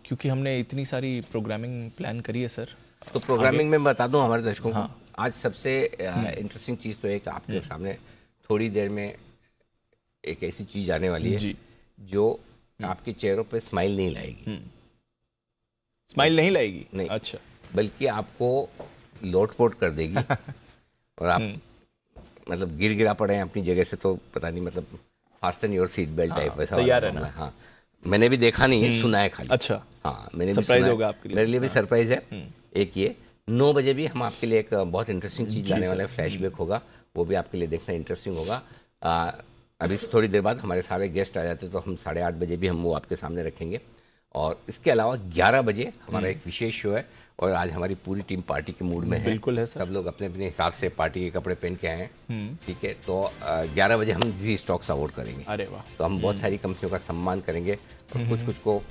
क्योंकि हमने इतनी सारी प्रोग्रामिंग प्लान करी है सर, तो प्रोग्रामिंग में बता दूं हमारे दर्शकों को, हाँ। आज सबसे इंटरेस्टिंग चीज़ तो एक आपके सामने थोड़ी देर में एक ऐसी चीज़ आने वाली है जी। जो आपके चेहरों पे स्माइल नहीं लाएगी। स्माइल नहीं लाएगी? नहीं। अच्छा। बल्कि आपको लोटपोट कर देगी और आप मतलब गिरा पड़े हैं अपनी जगह से, तो पता नहीं, मतलब fasten your seat belt type वैसा तैयार वाला है ना? मामला। हाँ, मैंने भी देखा नहीं है, सुना है खाली। अच्छा। हाँ, मैंने भी सरप्राइज सुना है। होगा आपके लिए। मेरे लिए भी सरप्राइज है। एक ये 9 बजे भी हम आपके लिए एक बहुत इंटरेस्टिंग चीज़ लाने वाले हैं, फ्लैशबैक होगा, वो भी आपके लिए देखना इंटरेस्टिंग होगा। अभी से थोड़ी देर बाद हमारे सारे गेस्ट आ जाते तो हम 8:30 बजे भी हम वो आपके सामने रखेंगे। और इसके अलावा 11 बजे हमारा एक विशेष शो है और आज हमारी पूरी टीम पार्टी के मूड में है। बिल्कुल है सर। सब लोग अपने अपने हिसाब से पार्टी के कपड़े पहन के आए हैं। ठीक है, तो 11 बजे हम जी स्टॉक्स अवार्ड करेंगे। अरे वाह। तो हम बहुत सारी कंपनियों का सम्मान करेंगे और कुछ कुछ को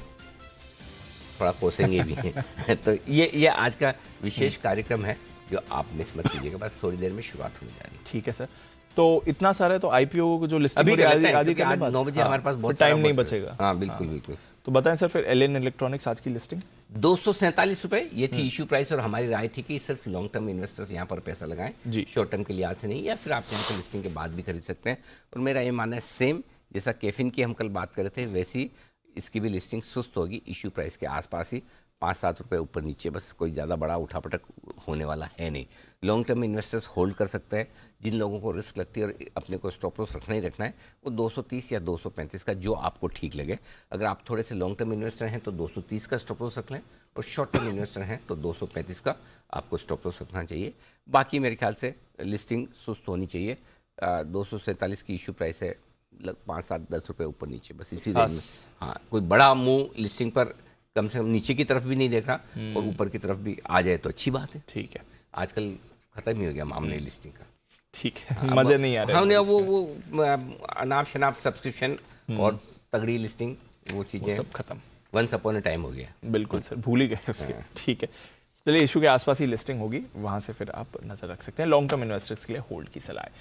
थोड़ा कोसेंगे भी हैं। तो ये आज का विशेष कार्यक्रम है जो आप मिस मत कीजिएगा। बस थोड़ी देर में शुरुआत होने जा रही है। ठीक है सर। तो इतना सारा है, तो आईपीओ को जो लिस्टिंग अभी हो रही है, करते हैं, आदि क्योंकि करने आज 9 बजे हमारे पास बहुत टाइम सारा नहीं बहुत बचेगा। हाँ, बिल्कुल बिल्कुल। तो बताएं सर फिर एलएन इलेक्ट्रॉनिक्स आज की लिस्टिंग 247 रुपए ये थी इश्यू प्राइस और हमारी राय थी कि सिर्फ लॉन्ग टर्म इन्वेस्टर्स यहाँ पर पैसा लगाएं, जी। शॉर्ट टर्म के लिए आज से नहीं, या फिर आप यहाँ पर लिस्टिंग के बाद भी खरीद सकते हैं। और मेरा ये मानना है सेम जैसा कैफिन की हम कल बात कर रहे थे वैसी इसकी भी लिस्टिंग सुस्त होगी, इश्यू प्राइस के आसपास ही 5-7 रुपये ऊपर नीचे, बस कोई ज़्यादा बड़ा उठापटक होने वाला है नहीं। लॉन्ग टर्म इन्वेस्टर्स होल्ड कर सकते हैं। जिन लोगों को रिस्क लगती है और अपने को स्टॉप लॉस रखना ही रखना है, वो 230 या 235 का जो आपको ठीक लगे। अगर आप थोड़े से लॉन्ग टर्म इन्वेस्टर हैं तो 230 का स्टॉप लॉस रख लें और शॉर्ट टर्म इन्वेस्टर हैं तो 235 का आपको स्टॉप लॉस रखना चाहिए। बाकी मेरे ख्याल से लिस्टिंग सुस्त होनी चाहिए। 247 की इशू प्राइस है, 5-7-10 रुपये ऊपर नीचे, बस इसी रेंज में। हाँ, कोई बड़ा मूव लिस्टिंग पर कम से कम नीचे की तरफ भी नहीं देख रहा और ऊपर की तरफ भी आ जाए तो अच्छी बात है। ठीक है। आजकल खत्म ही हो गया मामले लिस्टिंग का। ठीक है। मजे नहीं आ रहे। हमने वो अनाप शनाप सब्सक्रिप्शन और तगड़ी लिस्टिंग वो चीजें सब खत्म। वंस अपॉन अ टाइम हो गया। बिल्कुल सर, भूल ही गए उसके। ठीक है, चलिए इशू के आसपास ही लिस्टिंग होगी, वहां से फिर आप नजर रख सकते हैं। लॉन्ग टर्म इन्वेस्टर्स के लिए होल्ड की सलाह है।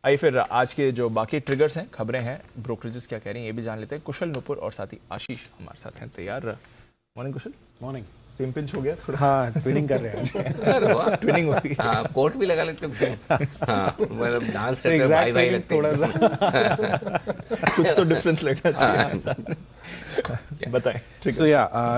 आइए फिर आज के जो बाकी ट्रिगर्स हैं, खबरें हैं, ब्रोकरेजेस क्या कह रही हैं, ये भी जान लेते हैं। कुशल नुपुर और साथ ही आशीष हमारे साथ हैं तैयार। मॉर्निंग कुशल। मॉर्निंग। सेम पिंच हो गया थोड़ा। हाँ, ट्विनिंग कर रहे हैं। अरे वाह, ट्विनिंग हो गई। हाँ, कोट भी लगा लेते हैं। हाँ, मतलब डांस करते हैं, exact भाई भाई timing लगते हैं। थोड़ा सा कुछ तो डिफरेंस लगना चाहिए। बताएं।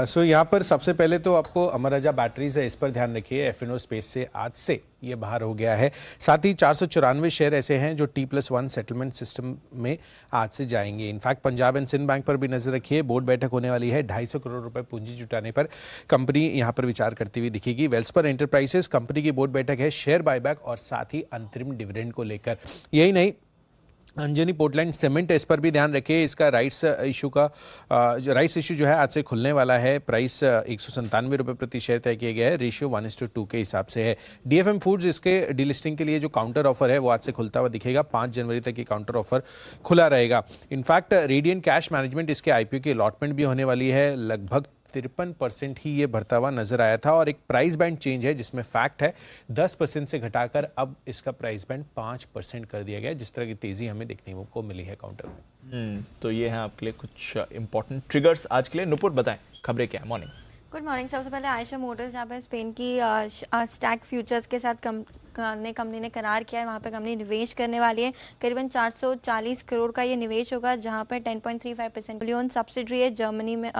सो यहाँ पर सबसे पहले तो आपको अमर राजा बैटरीज है, इस पर ध्यान रखिए। एफएनओ स्पेस से आज से ये बाहर हो गया है। साथ ही 494 शेयर ऐसे हैं जो T+1 सेटलमेंट सिस्टम में आज से जाएंगे। In fact Punjab and Sindh bank पर भी नजर रखिए, बोर्ड बैठक होने वाली है। 250 करोड़ रुपए पूंजी जुटाने पर कंपनी यहाँ पर विचार करती हुई दिखेगी। वेल्सपर एंटरप्राइजेस कंपनी की बोर्ड बैठक है, शेयर बायबैक और साथ ही अंतरिम डिविडेंड को लेकर। यही नहीं, अंजनी पोर्टलैंड सीमेंट, इस पर भी ध्यान रखिए। इसका राइट्स इशू जो है आज से खुलने वाला है। प्राइस 197 रुपये प्रति शेयर तय किया गया है। रेशियो 1:2 के हिसाब से है। डीएफएम फूड्स, इसके डीलिस्टिंग के लिए जो काउंटर ऑफर है वो आज से खुलता हुआ दिखेगा। 5 जनवरी तक ये काउंटर ऑफर खुला रहेगा। इनफैक्ट रेडियंट कैश मैनेजमेंट, इसके आईपीओ की अलॉटमेंट भी होने वाली है। लगभग 53% ही ये बढ़ता हुआ नजर आया था। और एक प्राइस बैंड चेंज है जिसमें फैक्ट है 10% से घटाकर अब इसका प्राइस बैंड 5% कर दिया गया, जिस तरह की तेजी हमें देखने को मिली है काउंटर में। तो ये है आपके लिए कुछ इंपॉर्टेंट ट्रिगर्स आज के लिए। नुपुर बताएं खबरें क्या है। मॉर्निंग। Good morning. सबसे पहले आयशा मोटर्स जहाँ पे स्पेन की स्टैक फ्यूचर्स के साथ कंपनी ने करार किया है, वहाँ पे कंपनी निवेश करने वाली है। करीबन 440 करोड़ का ये निवेश होगा, जहाँ पे 10.35% लियोन सब्सिडरी है जर्मनी में,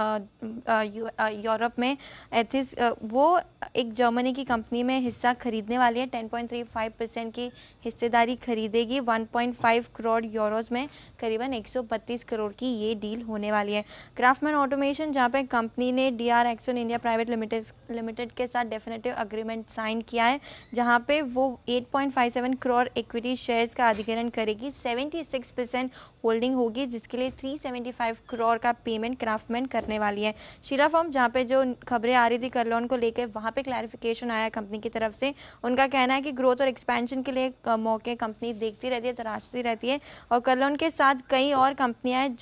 यूरोप में। एथिस वो एक जर्मनी की कंपनी में हिस्सा खरीदने वाली है। 10.35% की हिस्सेदारी खरीदेगी। 1.5 करोड़ यूरोज में करीबन 132 करोड़ की ये डील होने वाली है। क्राफ्टमैन ऑटोमेशन, जहाँ पे कंपनी ने DR action India private limited के साथ डेफिनेटिव अग्रीमेंट साइन किया है, जहाँ पे वो 8.57 करोड़ इक्विटी शेयर्स का अधिग्रहण करेगी। 76% होल्डिंग होगी, जिसके लिए 375 करोड़ का पेमेंट क्राफ्टमैन करने वाली है। शीला फॉर्म, जहाँ पे जो खबरें आ रही थी कर लोन को लेकर, वहाँ पे क्लैरिफिकेशन आया कंपनी की तरफ से। उनका कहना है कि ग्रोथ और एक्सपेंशन के लिए मौके कंपनी देखती रहती है, तराशती रहती है, और कर लोन के साथ कई और कंपनियां हैं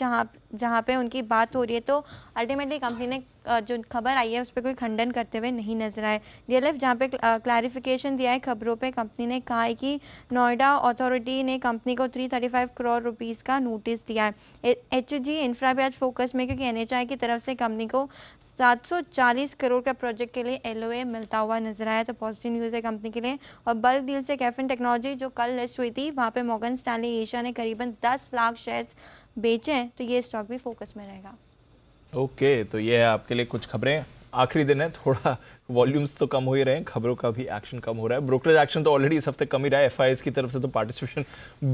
जहाँ पे उनकी बात हो रही है। तो अल्टीमेटली कंपनी ने जो खबर आई है उस पर कोई खंडन करते हुए नहीं नजर आए। डीएलएफ जहाँ पे क्लैरिफिकेशन दिया है खबरों पे, कंपनी ने कहा है कि नोएडा अथॉरिटी ने कंपनी को 335 करोड़ रुपीस का नोटिस दिया है। एचजी इंफ्रा भी आज फोकस में, क्योंकि एनएचआई की तरफ से कंपनी को 740 करोड़ का प्रोजेक्ट के लिए एलओए मिलता हुआ नजर आया। तो पॉजिटिव न्यूज़ है कंपनी के लिए। और बल्क डील से कैफिन टेक्नोलॉजी जो कल लिस्ट हुई थी, वहाँ पे मॉर्गन स्टैनली एशिया ने करीबन 10 लाख शेयर्स बेचे हैं, तो ये स्टॉक भी फोकस में रहेगा। ओके, तो ये है आपके लिए कुछ खबरें। आखिरी दिन है, थोड़ा वॉल्यूम्स तो कम हो ही रहे हैं, खबरों का भी एक्शन कम हो रहा है। ब्रोकरेज एक्शन तो ऑलरेडी इस हफ्ते कम ही रहा है, एफआईएस की तरफ से तो पार्टिसिपेशन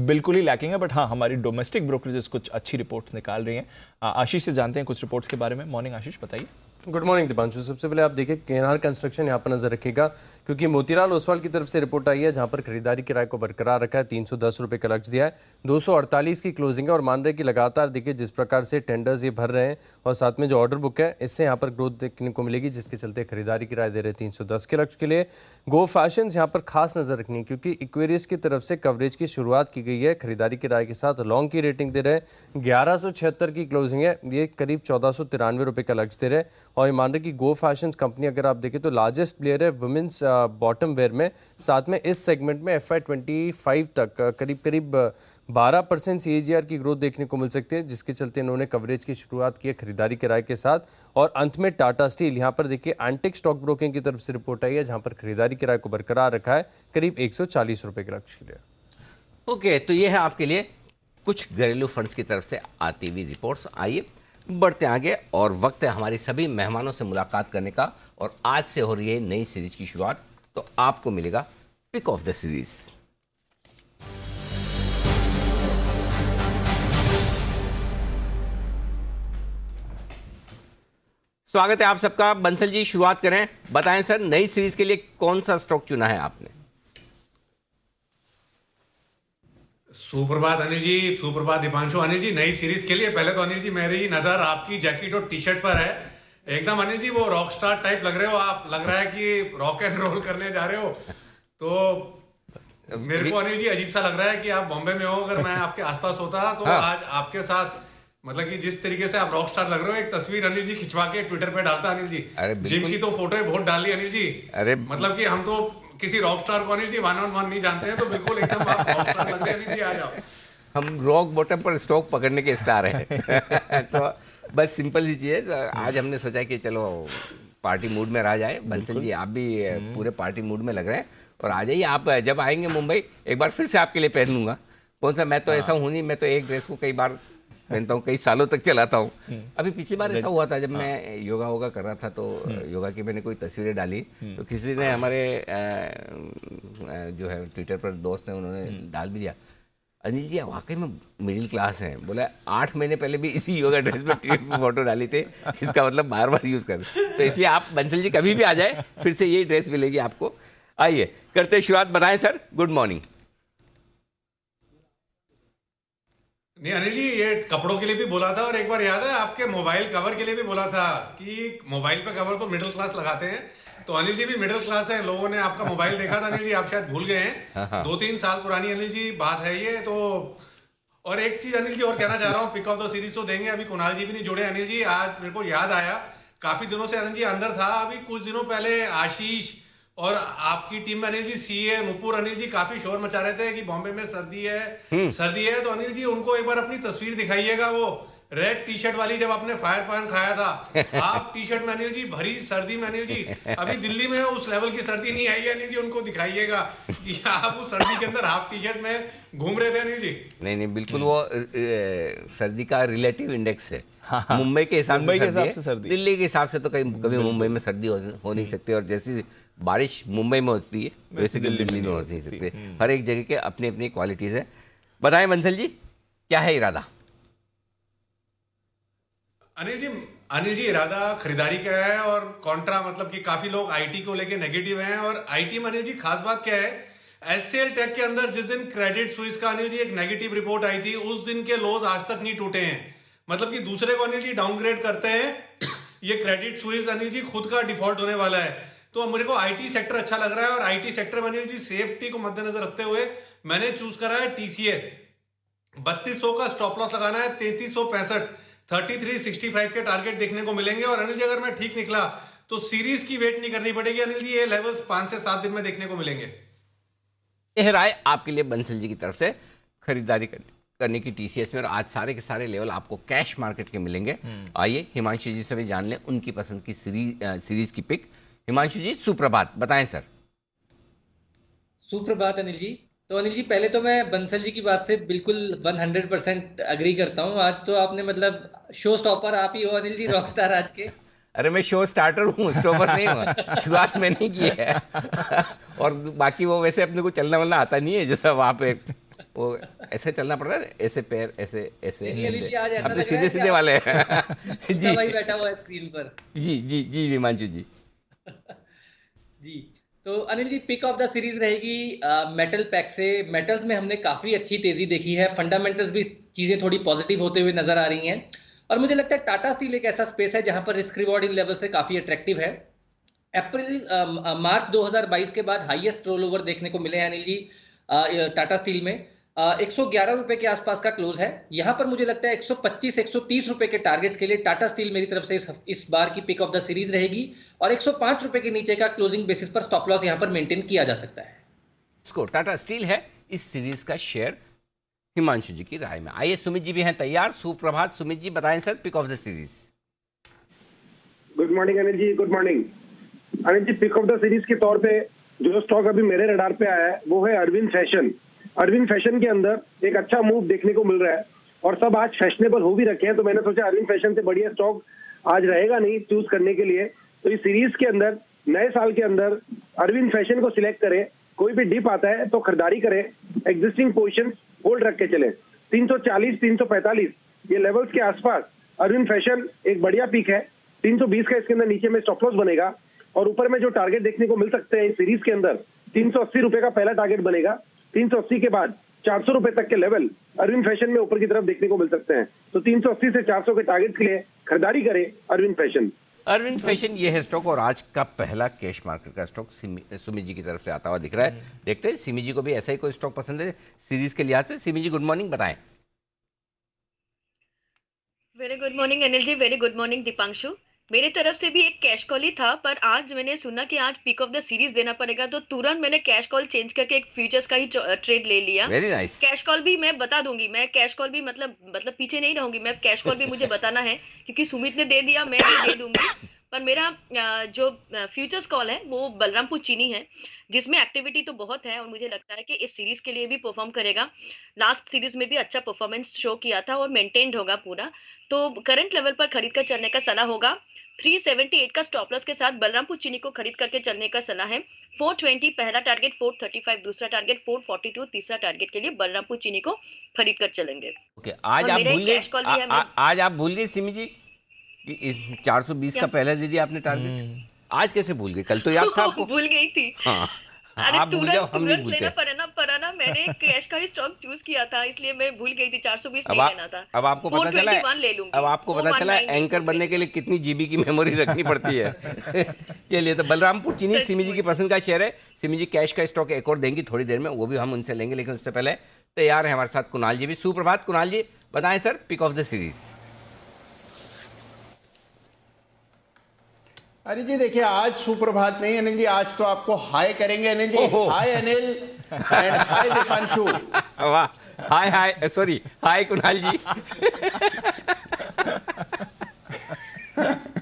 बिल्कुल ही लैकिंग है, बट हाँ, हमारी डोमेस्टिक ब्रोकरेजेस कुछ अच्छी रिपोर्ट्स निकाल रही हैं। आशीष से जानते हैं कुछ रिपोर्ट्स के बारे में। मॉर्निंग आशीष, बताइए। Good morning Deepanshu. सबसे पहले आप देखिए केनार कंस्ट्रक्शन यहाँ पर नजर रखिएगा, क्योंकि मोतीलाल ओसवाल की तरफ से रिपोर्ट आई है जहाँ पर खरीदारी किराए को बरकरार रखा है, 310 रुपये का लक्ष्य दिया है, 248 की क्लोजिंग है, और मान रहे कि लगातार देखिए जिस प्रकार से टेंडर्स ये भर रहे हैं और साथ में जो ऑर्डर बुक है, इससे यहाँ पर ग्रोथ देखने को मिलेगी, जिसके चलते खरीदारी किराए दे रहे हैं 310 के लक्ष्य के लिए। गो फैशन यहाँ पर खास नजर रखनी है, क्योंकि इक्वेरियस की तरफ से कवरेज की शुरुआत की गई है, खरीदारी किराए के साथ लॉन्ग की रेटिंग दे रहे हैं, 1176 की क्लोजिंग है, ये करीब 1493 रुपये का लक्ष्य दे रहे हैं। और ये मान रहे कि गो फैशन कंपनी अगर आप देखें तो लार्जेस्ट प्लेयर है वुमेन्स बॉटम वेयर में, साथ में इस सेगमेंट में FY25 तक करीब 12% CAGR की ग्रोथ देखने को मिल सकती है, जिसके चलते इन्होंने कवरेज की शुरुआत की है खरीदारी किराए के साथ। और अंत में टाटा स्टील, यहाँ पर देखिए एंटिक स्टॉक ब्रोकिंग की तरफ से रिपोर्ट आई है, जहाँ पर खरीदारी किराए को बरकरार रखा है करीब 140 रुपये के लक्ष्य के लिए। ओके, तो ये है आपके लिए कुछ घरेलू फंड्स की तरफ से आती हुई रिपोर्ट्स। आइए बढ़ते आगे, और वक्त है हमारी सभी मेहमानों से मुलाकात करने का। और आज से हो रही है नई सीरीज की शुरुआत, तो आपको मिलेगा पिक ऑफ द सीरीज। स्वागत है आप सबका। बंसल जी, शुरुआत करें। बताएं सर, नई सीरीज के लिए कौन सा स्टॉक चुना है आपने? सुप्रभात अनिल जी, सुप्रभात दीपांशु। अनिल जी, नई सीरीज के लिए पहले तो अनिल जी मेरी नजर आपकी जैकेट और टी शर्ट पर है। एकदम अनिल जी वो रॉक स्टार टाइप लग रहे हो आप, लग रहा है कि रॉक एंड रोल करने जा रहे हो। तो मेरे को अनिल जी अजीब सा लग रहा है कि आप बॉम्बे में हो, अगर मैं आपके आसपास होता तो हाँ। आज आपके साथ मतलब कि जिस तरीके से आप रॉक स्टार लग रहे हो, एक तस्वीर अनिल जी खिंचवा के ट्विटर पे डालता अनिल जी। अरे बिल्कुल। जिम की तो फोटो बहुत डाली अनिल जी। अरे मतलब कि हम तो किसी रॉक स्टार को अनिल जी 1-on-1 नहीं जानते हैं, तो बिल्कुल एकदम आप रॉक स्टार लग रहे हैं अनिल जी। आ जाओ। हम रॉक बॉटम पर स्टॉक पकड़ने के स्टार हैं। तो बस सिंपल सी चीज़ है। आज हमने सोचा कि चलो पार्टी मूड में रह जाए। बंसल जी, आप भी पूरे पार्टी मूड में लग रहे हैं, और आ जाइए। आप जब आएंगे मुंबई, एक बार फिर से आपके लिए पहन लूंगा। कौन सा, मैं तो ऐसा हूँ नहीं, मैं तो एक ड्रेस को कई बार पहनता हूँ, कई सालों तक चलाता हूँ। अभी पिछली बार ऐसा हुआ था जब मैं योगा कर रहा था, तो योगा की मैंने कोई तस्वीरें डाली, तो किसी ने हमारे जो है ट्विटर पर दोस्त हैं, उन्होंने डाल भी दिया, अनिल जी वाकई में मिडिल क्लास हैं। बोला 8 महीने पहले भी इसी योगा ड्रेस में फोटो डाली थे, इसका मतलब बार बार यूज़ कर। तो इसलिए आप बंसल जी कभी भी आ जाए, फिर से यही ड्रेस मिलेगी आपको। आइए करते शुरुआत। बताएं सर, गुड मॉर्निंग। नहीं अनिल जी, ये कपड़ों के लिए भी बोला था, और एक बार याद है आपके मोबाइल कवर के लिए भी बोला था कि मोबाइल पे कवर तो मिडिल क्लास लगाते हैं। तो अनिल जी भी मिडिल क्लास है। लोगों ने आपका मोबाइल देखा था अनिल जी, आप शायद भूल गए हैं। 2-3 साल पुरानी अनिल जी बात है ये तो। और एक चीज अनिल जी और कहना चाह रहा हूँ, पिक ऑफ द सीरीज तो देंगे, अभी कुणाल जी भी नहीं जुड़े अनिल जी। आज मेरे को याद आया, काफी दिनों से अनिल जी अंदर था, अभी कुछ दिनों पहले आशीष और आपकी टीम में अनिल जी सीए नुपुर अनिल जी काफी शोर मचा रहे थे कि बॉम्बे में सर्दी है। तो अनिल जी उनको एक बार अपनी तस्वीर दिखाइएगा, वो रेड टी शर्ट वाली, जब आपने फायर पान खाया था। हाफ टी शर्ट में अनिल जी, भरी सर्दी में अनिल जी। अभी दिल्ली में उस लेवल की सर्दी नहीं आई है अनिल जी, उनको दिखाइएगा कि आप उस सर्दी के अंदर हाफ टी शर्ट में घूम रहे थे अनिल जी। नहीं बिल्कुल, वो सर्दी का रिलेटिव इंडेक्स है। मुंबई के हिसाब से सर्दी, दिल्ली के हिसाब से तो कभी मुंबई में सर्दी हो नहीं सकती, और जैसी बारिश मुंबई में होती है वैसे दिल्ली में हो नहीं सकती। हर एक जगह के अपनी अपनी क्वालिटीज है। बताएं बंसल जी, क्या है इरादा? अनिल जी इरादा खरीदारी का है, और कॉन्ट्रा मतलब कि काफी लोग आईटी को लेके नेगेटिव हैं। और आईटी में अनिल जी खास बात क्या है एचसीएल टेक के अंदर जिस दिन क्रेडिट स्विस का अनिल जी एक नेगेटिव रिपोर्ट आई थी, उस दिन के लोज आज तक नहीं टूटे हैं। मतलब कि दूसरे को अनिल जी डाउनग्रेड करते हैं, ये क्रेडिट स्विस अनिल जी खुद का डिफॉल्ट होने वाला है। तो अब मेरे को आईटी सेक्टर अच्छा लग रहा है, और आईटी सेक्टर में अनिल जी सेफ्टी को मद्देनजर रखते हुए मैंने चूज करा है टीसीएस। 3200 का स्टॉप लॉस लगाना है, 3365 3365 के टारगेट देखने को मिलेंगे। और अनिल जी अगर मैं ठीक निकला तो सीरीज की वेट नहीं करनी पड़ेगी अनिल जी, ये लेवल्स 5 से 7 दिन में देखने को मिलेंगे। यह राय आपके लिए बंसल जी की तरफ से खरीदारी करने की टीसीएस में, और आज सारे के सारे लेवल आपको कैश मार्केट के मिलेंगे। आइए हिमांशु जी से भी जान लें उनकी पसंद की सीरीज की पिक। हिमांशु जी सुप्रभात, बताएं सर। सुप्रभात अनिल जी। तो अनिल जी पहले तो मैं बंसल जी की बात से बिल्कुल 100% अग्री करता हूँ। आज तो आपने मतलब शो स्टॉपर आप ही हो अनिल जी, रॉकस्टार आज के। अरे मैं शो स्टार्टर हूँ, स्टॉपर नहीं हूँ। शुरुआत मैंने की है और बाकी वो वैसे अपने को चलना वलना आता नहीं है, जैसा वहाँ पे वो ऐसे चलना पड़ता है, ऐसे पैर ऐसे ऐसे, अनिल जी आज ऐसा अपने लग रहा है सीधे सीधे वाले हैं। जी भाई बैठा हुआ है स्क्रीन पर। जी जी जी हिमांशु जी। जी तो Anil ji pick of the series रहेगी मेटल पैक से। मेटल्स में हमने काफी अच्छी तेजी देखी है, फंडामेंटल्स भी चीजें थोड़ी पॉजिटिव होते हुए नजर आ रही हैं, और मुझे लगता है टाटा स्टील एक ऐसा स्पेस है जहां पर रिस्क रिवॉर्डिंग लेवल से काफी अट्रैक्टिव है। मार्च 2022 के बाद हाईएस्ट रोल ओवर देखने को मिले हैं अनिल जी टाटा स्टील में। 111 रुपए के आसपास का क्लोज है। यहां पर मुझे लगता है 125-130 रुपए के टारगेट्स के लिए टाटा स्टील मेरी तरफ से इस बार की पिक ऑफ द सीरीज रहेगी, और 105 रुपए के नीचे का क्लोजिंग बेसिस पर स्टॉप लॉस यहां पर मेंटेन किया जा सकता है। इसको टाटा स्टील है इस सीरीज का शेयर, हिमांशु जी की राय में। आइए सुमित जी भी हैं तैयार। सुप्रभात सुमित जी, बताएं sir pick of the series. Good morning Anil ji, good morning Anil ji. Pick of the series के तौर पे जो स्टॉक अभी मेरे रडार पे आया है वो है अरविंद फैशन। अरविंद फैशन के अंदर एक अच्छा मूव देखने को मिल रहा है, और सब आज फैशनेबल हो भी रखे हैं, तो मैंने सोचा अरविंद फैशन से बढ़िया स्टॉक आज रहेगा नहीं चूज करने के लिए। तो इस सीरीज के अंदर नए साल के अंदर अरविंद फैशन को सिलेक्ट करें, कोई भी डिप आता है तो खरीदारी करें, एग्जिस्टिंग पोजीशन होल्ड रख के चले। 340 345 ये लेवल्स के आसपास अरविंद फैशन एक बढ़िया पीक है। 320 का इसके अंदर नीचे में स्टॉप लॉस बनेगा, और ऊपर में जो टारगेट देखने को मिल सकते हैं इस सीरीज के अंदर 380 रुपए का पहला टारगेट बनेगा। 380 के बाद 400 रुपए तक के लेवल अरविंद फैशन में ऊपर की तरफ देखने को मिल सकते हैं। तो 380 से 400 के टारगेट के लिए खरीदारी करें अरविंद फैशन। अरविंद फैशन ये है स्टॉक, और आज का पहला कैश मार्केट का स्टॉक सुमित जी की तरफ से आता हुआ दिख रहा है। देखते हैं सिमी जी को भी ऐसा ही कोई स्टॉक पसंद है सीरीज के लिहाज से। सिमी जी गुड मॉर्निंग, बताएं। वेरी गुड मॉर्निंग अनिल जी, वेरी गुड मॉर्निंग दीपांशु। मेरी तरफ से भी एक कैश कॉल ही था, पर आज मैंने सुना कि आज पिक ऑफ द सीरीज देना पड़ेगा, तो तुरंत मैंने कैश कॉल चेंज करके एक फ्यूचर्स का ही ट्रेड ले लिया। Very nice. कैश कॉल भी मैं बता दूंगी, मैं कैश कॉल भी मतलब पीछे नहीं रहूंगी, मैं कैश कॉल भी मुझे बताना है, क्योंकि सुमित ने दे दिया, मैं भी दे दूंगी। पर मेरा जो फ्यूचर्स कॉल है वो बलरामपुर चीनी है, जिसमें एक्टिविटी तो बहुत है, और मुझे लगता है कि इस सीरीज के लिए भी परफॉर्म करेगा। लास्ट सीरीज में भी अच्छा परफॉर्मेंस शो किया था और मेंटेन्ड होगा पूरा, तो करंट लेवल पर खरीद कर चलने का सलाह होगा। 378 का स्टॉप लॉस के साथ बलरामपुर चीनी को खरीद करके चलने का सलाह है। 420 पहला टारगेट, 435 दूसरा टारगेट, 442 तीसरा टारगेट के लिए बलरामपुर चीनी को खरीद कर चलेंगे। ओके, आज आप भूल गए, आज आप भूल गए सिमी जी कि इस 420 का पहले दे दिया आपने टारगेट। आज कैसे भूल गए? कल तो याद था आपको। भूल गई थी। हाँ, अरे आप भूल जाओ, हम नहीं भूलते। लेना पड़ा ना, मैंने कैश का ही स्टॉक चूज किया था, इसलिए मैं भूल गई थी। 420 नहीं लेना था। अब आपको पता चला है, अब आपको पता चला है एंकर बनने के लिए कितनी जीबी की मेमोरी रखनी पड़ती है। चलिए, तो बलरामपुर चीनी सिमी जी की पसंद का शेयर है। सिमी जी कैश का स्टॉक एक और देंगी थोड़ी देर में, वो भी हम उनसे लेंगे, लेकिन उससे पहले तैयार है हमारे साथ कुणाल जी भी। सुप्रभात कुणाल जी, बताएं sir pick of the series. Anil ji देखिए, आज सुप्रभात नहीं अनिल जी, आज तो आपको हाय करेंगे अनिल जी। हाय अनिल एंड हाय दीपांशु। वाह, हाय हाय, सॉरी हाय कुणाल जी।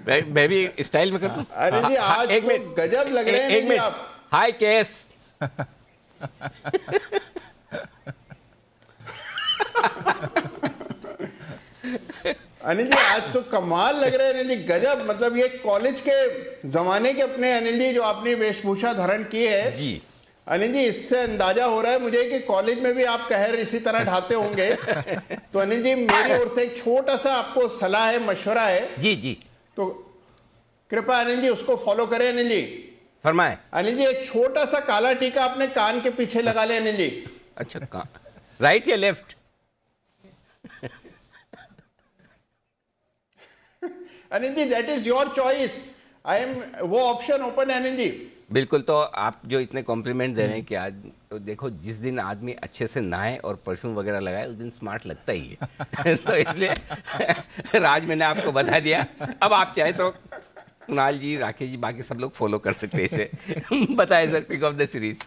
मैं भी स्टाइल में कर दूं? अनिल जी आज एक तो मिनट, गजब लग रहे हैं एक मिनट आप। हाय केस। अनिल जी आज तो कमाल लग रहे हैं अनिल जी, गजब। मतलब ये कॉलेज के जमाने के अपने अनिल जी जो आपने वेशभूषा धारण की है जी अनिल जी, इससे अंदाजा हो रहा है मुझे कि कॉलेज में भी आप कहर इसी तरह ढाते होंगे। तो अनिल जी मेरी ओर से एक छोटा सा आपको सलाह है, मशवरा है। जी जी, तो कृपया अनिल जी उसको फॉलो करें अनिल जी। फरमाए। अनिल जी, एक छोटा सा काला टीका अपने कान के पीछे लगा ले अनिल जी। अच्छा, राइट या left? Anil ji, that is your choice. I am, वो ऑप्शन ओपन है अनिल जी। बिल्कुल। तो आप जो इतने कॉम्प्लीमेंट दे रहे हैं कि आज तो देखो, जिस दिन आदमी अच्छे से नहाए और परफ्यूम वगैरह लगाए उस दिन स्मार्ट लगता ही है। तो इसलिए राज, मैंने आपको बता दिया। अब आप चाहे तो कुणाल जी, राकेश जी, बाकी सब लोग फॉलो कर सकते हैं इसे। बताए sir, pick of the series.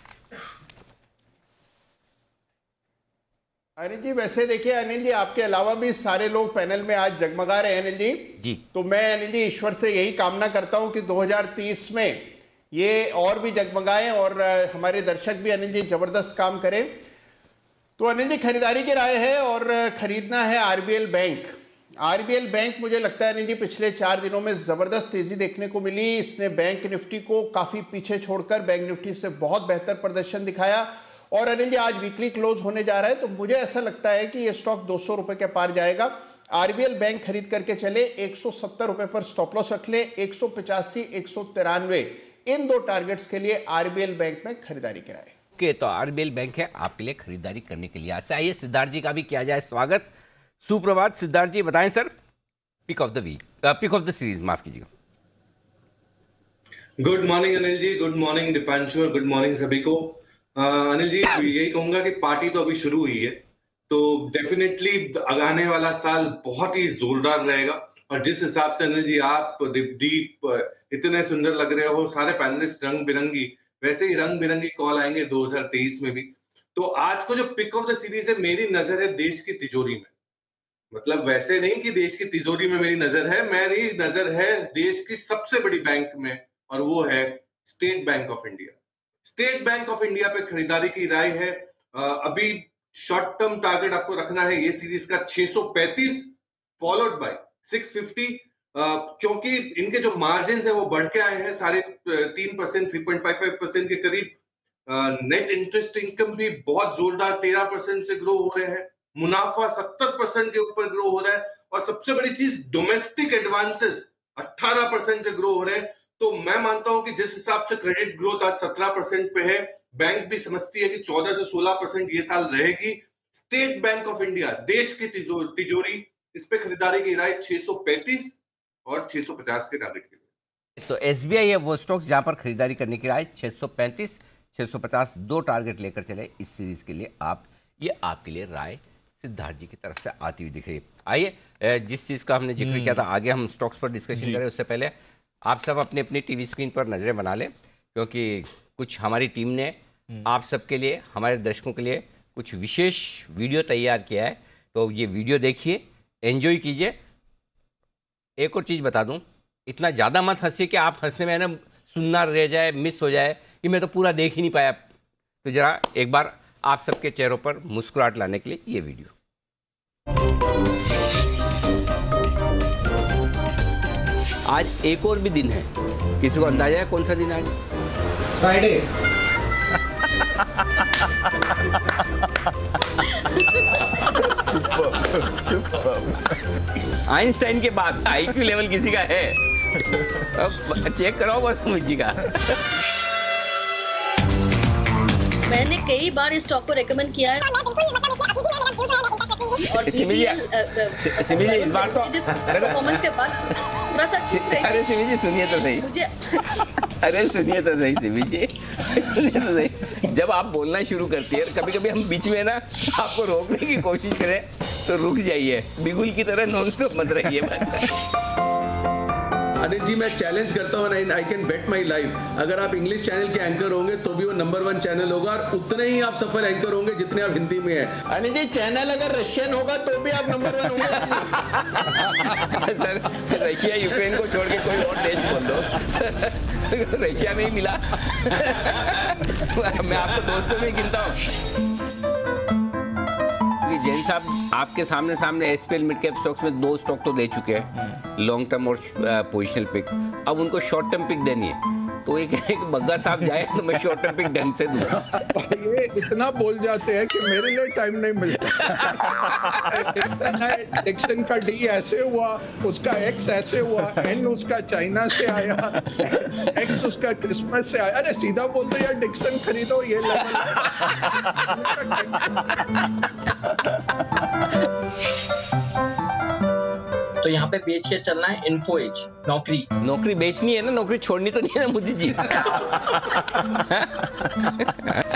Anil ji, वैसे देखिए अनिल जी, आपके अलावा भी सारे लोग पैनल में आज जगमगा रहे हैं अनिल जी। तो मैं अनिल जी ईश्वर से यही कामना करता हूं कि 2030 में ये और भी जगमगाएं और हमारे दर्शक भी अनिल जी जबरदस्त काम करें। तो अनिल जी, खरीदारी की राय है और खरीदना है आरबीएल बैंक। आरबीएल बैंक मुझे लगता है अनिल जी पिछले 4 दिनों में जबरदस्त तेजी देखने को मिली। इसने बैंक निफ्टी को काफी पीछे छोड़कर बैंक निफ्टी से बहुत बेहतर प्रदर्शन दिखाया। और अनिल जी, आज वीकली क्लोज होने जा रहा है, तो मुझे ऐसा लगता है कि ये स्टॉक 200 रुपए के पार जाएगा। आरबीएल बैंक खरीद करके चले, 170 रुपए पर स्टॉप लॉस रख ले, 185, 193, इन 2 टारगेट्स के लिए आरबीएल बैंक में खरीदारी कराए। ओके, तो आरबीएल बैंक है आपके लिए खरीदारी करने के लिए। आज से आइए सिद्धार्थ जी का भी किया जाए स्वागत। सुप्रभात सिद्धार्थ जी, बताएं sir, pick of the week, pick of the series, माफ कीजिएगा। Good morning Anil ji, good morning Deepanshu और गुड मॉर्निंग सभी को। अनिल जी, यही कहूंगा कि पार्टी तो अभी शुरू हुई है, तो डेफिनेटली आने वाला साल बहुत ही जोरदार रहेगा। और जिस हिसाब से अनिल जी आप दीप इतने सुंदर लग रहे हो, सारे पैनलिस्ट रंग बिरंगी, वैसे ही रंग बिरंगी कॉल आएंगे 2023 में भी। तो आज को जो पिक ऑफ द सीरीज है, मेरी नजर है देश की तिजोरी में। मतलब वैसे नहीं कि देश की तिजोरी में मेरी नजर है, मेरी नजर है देश की सबसे बड़ी बैंक में, और वो है state bank of India. State bank of India पे खरीदारी की राय है। अभी शॉर्ट टर्म टारगेट आपको रखना है ये सीरीज का 635 फॉलोड बाय 650, क्योंकि इनके जो मार्जिन है वो बढ़ के आए हैं 3.5%, 3.55% के करीब। नेट इंटरेस्ट इनकम भी बहुत जोरदार 13% से ग्रो हो रहे हैं। मुनाफा 70% के ऊपर ग्रो हो रहा है। और सबसे बड़ी चीज, डोमेस्टिक एडवांसेस 18% से ग्रो हो रहे हैं। तो मैं मानता हूं कि जिस हिसाब से क्रेडिट ग्रोथ आज 17% पे है, बैंक भी समझती है कि 14 से 16% ये साल रहेगी। स्टेट बैंक ऑफ इंडिया, देश की तिजोरी, इस पे खरीदारी की राय 635 और 650 के टारगेट के लिए। तो एसबीआई है वो स्टॉक्स जहां पर खरीदारी करने की राय 635, 650 2 टारगेट लेकर चले इस सीरीज के लिए। ये आपके लिए राय सिद्धार्थ जी की तरफ से आती हुई दिख रही है। आइए, जिस चीज का हमने जिक्र किया था, आगे हम स्टॉक्स पर डिस्कशन करें उससे पहले आप सब अपनी अपनी टीवी स्क्रीन पर नजरें बना लें, क्योंकि कुछ हमारी टीम ने आप सबके लिए, हमारे दर्शकों के लिए कुछ विशेष वीडियो तैयार किया है। तो ये वीडियो देखिए, एंजॉय कीजिए। एक और चीज़ बता दूं, इतना ज़्यादा मत हंसिए कि आप हंसने में ना सुनना रह जाए, मिस हो जाए कि मैं तो पूरा देख ही नहीं पाया। तो जरा एक बार आप सबके चेहरों पर मुस्कुराहट लाने के लिए ये वीडियो। आज एक और भी दिन है, किसी को अंदाजा है कौन सा दिन है आज? फ्राइडे। आइंस्टाइन के बाद आईक्यू लेवल किसी का है? अब चेक कराओ बस मुझी का। मैंने कई बार इस स्टॉक को रेकमेंड किया है। और सिमी जी इस बार तो परफॉर्मेंस के बाद थोड़ा सा अरे सिमी जी सुनिए तो सही मुझे अरे सुनिए तो सही सिमी जी, सुनिए तो सही। जब आप बोलना शुरू करती है, कभी कभी हम बीच में ना आपको रोकने की कोशिश करें तो रुक जाइए, बिगुल की तरह नॉन स्टॉप मत रहिए बस। अनिल जी, मैं चैलेंज करता हूँ, I can bet my life, अगर आप इंग्लिश चैनल के एंकर होंगे तो भी वो नंबर 1 चैनल होगा और उतने ही आप सफल एंकर होंगे जितने आप हिंदी में हैं। अनिल जी, चैनल अगर रशियन होगा तो भी आप नंबर 1 होंगे। सर, रशिया यूक्रेन को छोड़ के कोई और देश बोल दो। रशिया नहीं मिला। मैं आपको दोस्तों में गिनता हूँ। जैन साहब आपके सामने एसपीएल मिड कैप स्टॉक्स में 2 स्टॉक तो दे चुके हैं, लॉन्ग टर्म और पोजिशनल पिक। अब उनको शॉर्ट टर्म पिक देनी है, तो एक बग्गा साहब जाए तो मैं शॉर्ट टर्म पिक ढंग से दूँ। ये इतना बोल जाते हैं कि मेरे लिए टाइम नहीं मिलता। डिक्सन का डी ऐसे हुआ, उसका एक्स ऐसे हुआ, एन उसका चाइना से आया, एक्स उसका क्रिसमस से आया। अरे सीधा बोल दो यार डिक्सन खरीदो, ये लेवल तो यहाँ पे बेच के चलना है इन्फो एज, नौकरी बेचनी है ना, नौकरी छोड़नी तो नहीं है ना मोदी जी।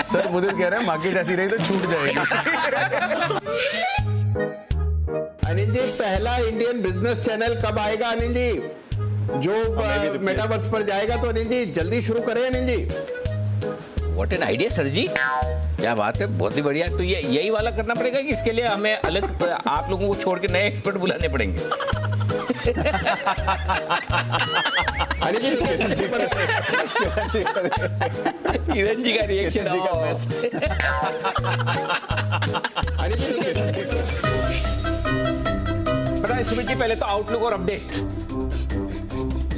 सर मुझे कह रहे हैं मार्केट ऐसी रही तो छूट जाएगी। अनिल जी, पहला इंडियन बिजनेस चैनल कब आएगा अनिल जी, जो मेटावर्स पर जाएगा? तो अनिल जी जल्दी शुरू करें Anil ji. What an idea sir जी, क्या बात है, बहुत ही बढ़िया। तो ये यही वाला करना पड़ेगा कि इसके लिए हमें अलग आप लोगों को छोड़ के नए एक्सपर्ट बुलाने पड़ेंगे? किरण जी का रिएक्शन पता है सुमित जी, पहले तो आउटलुक और अपडेट।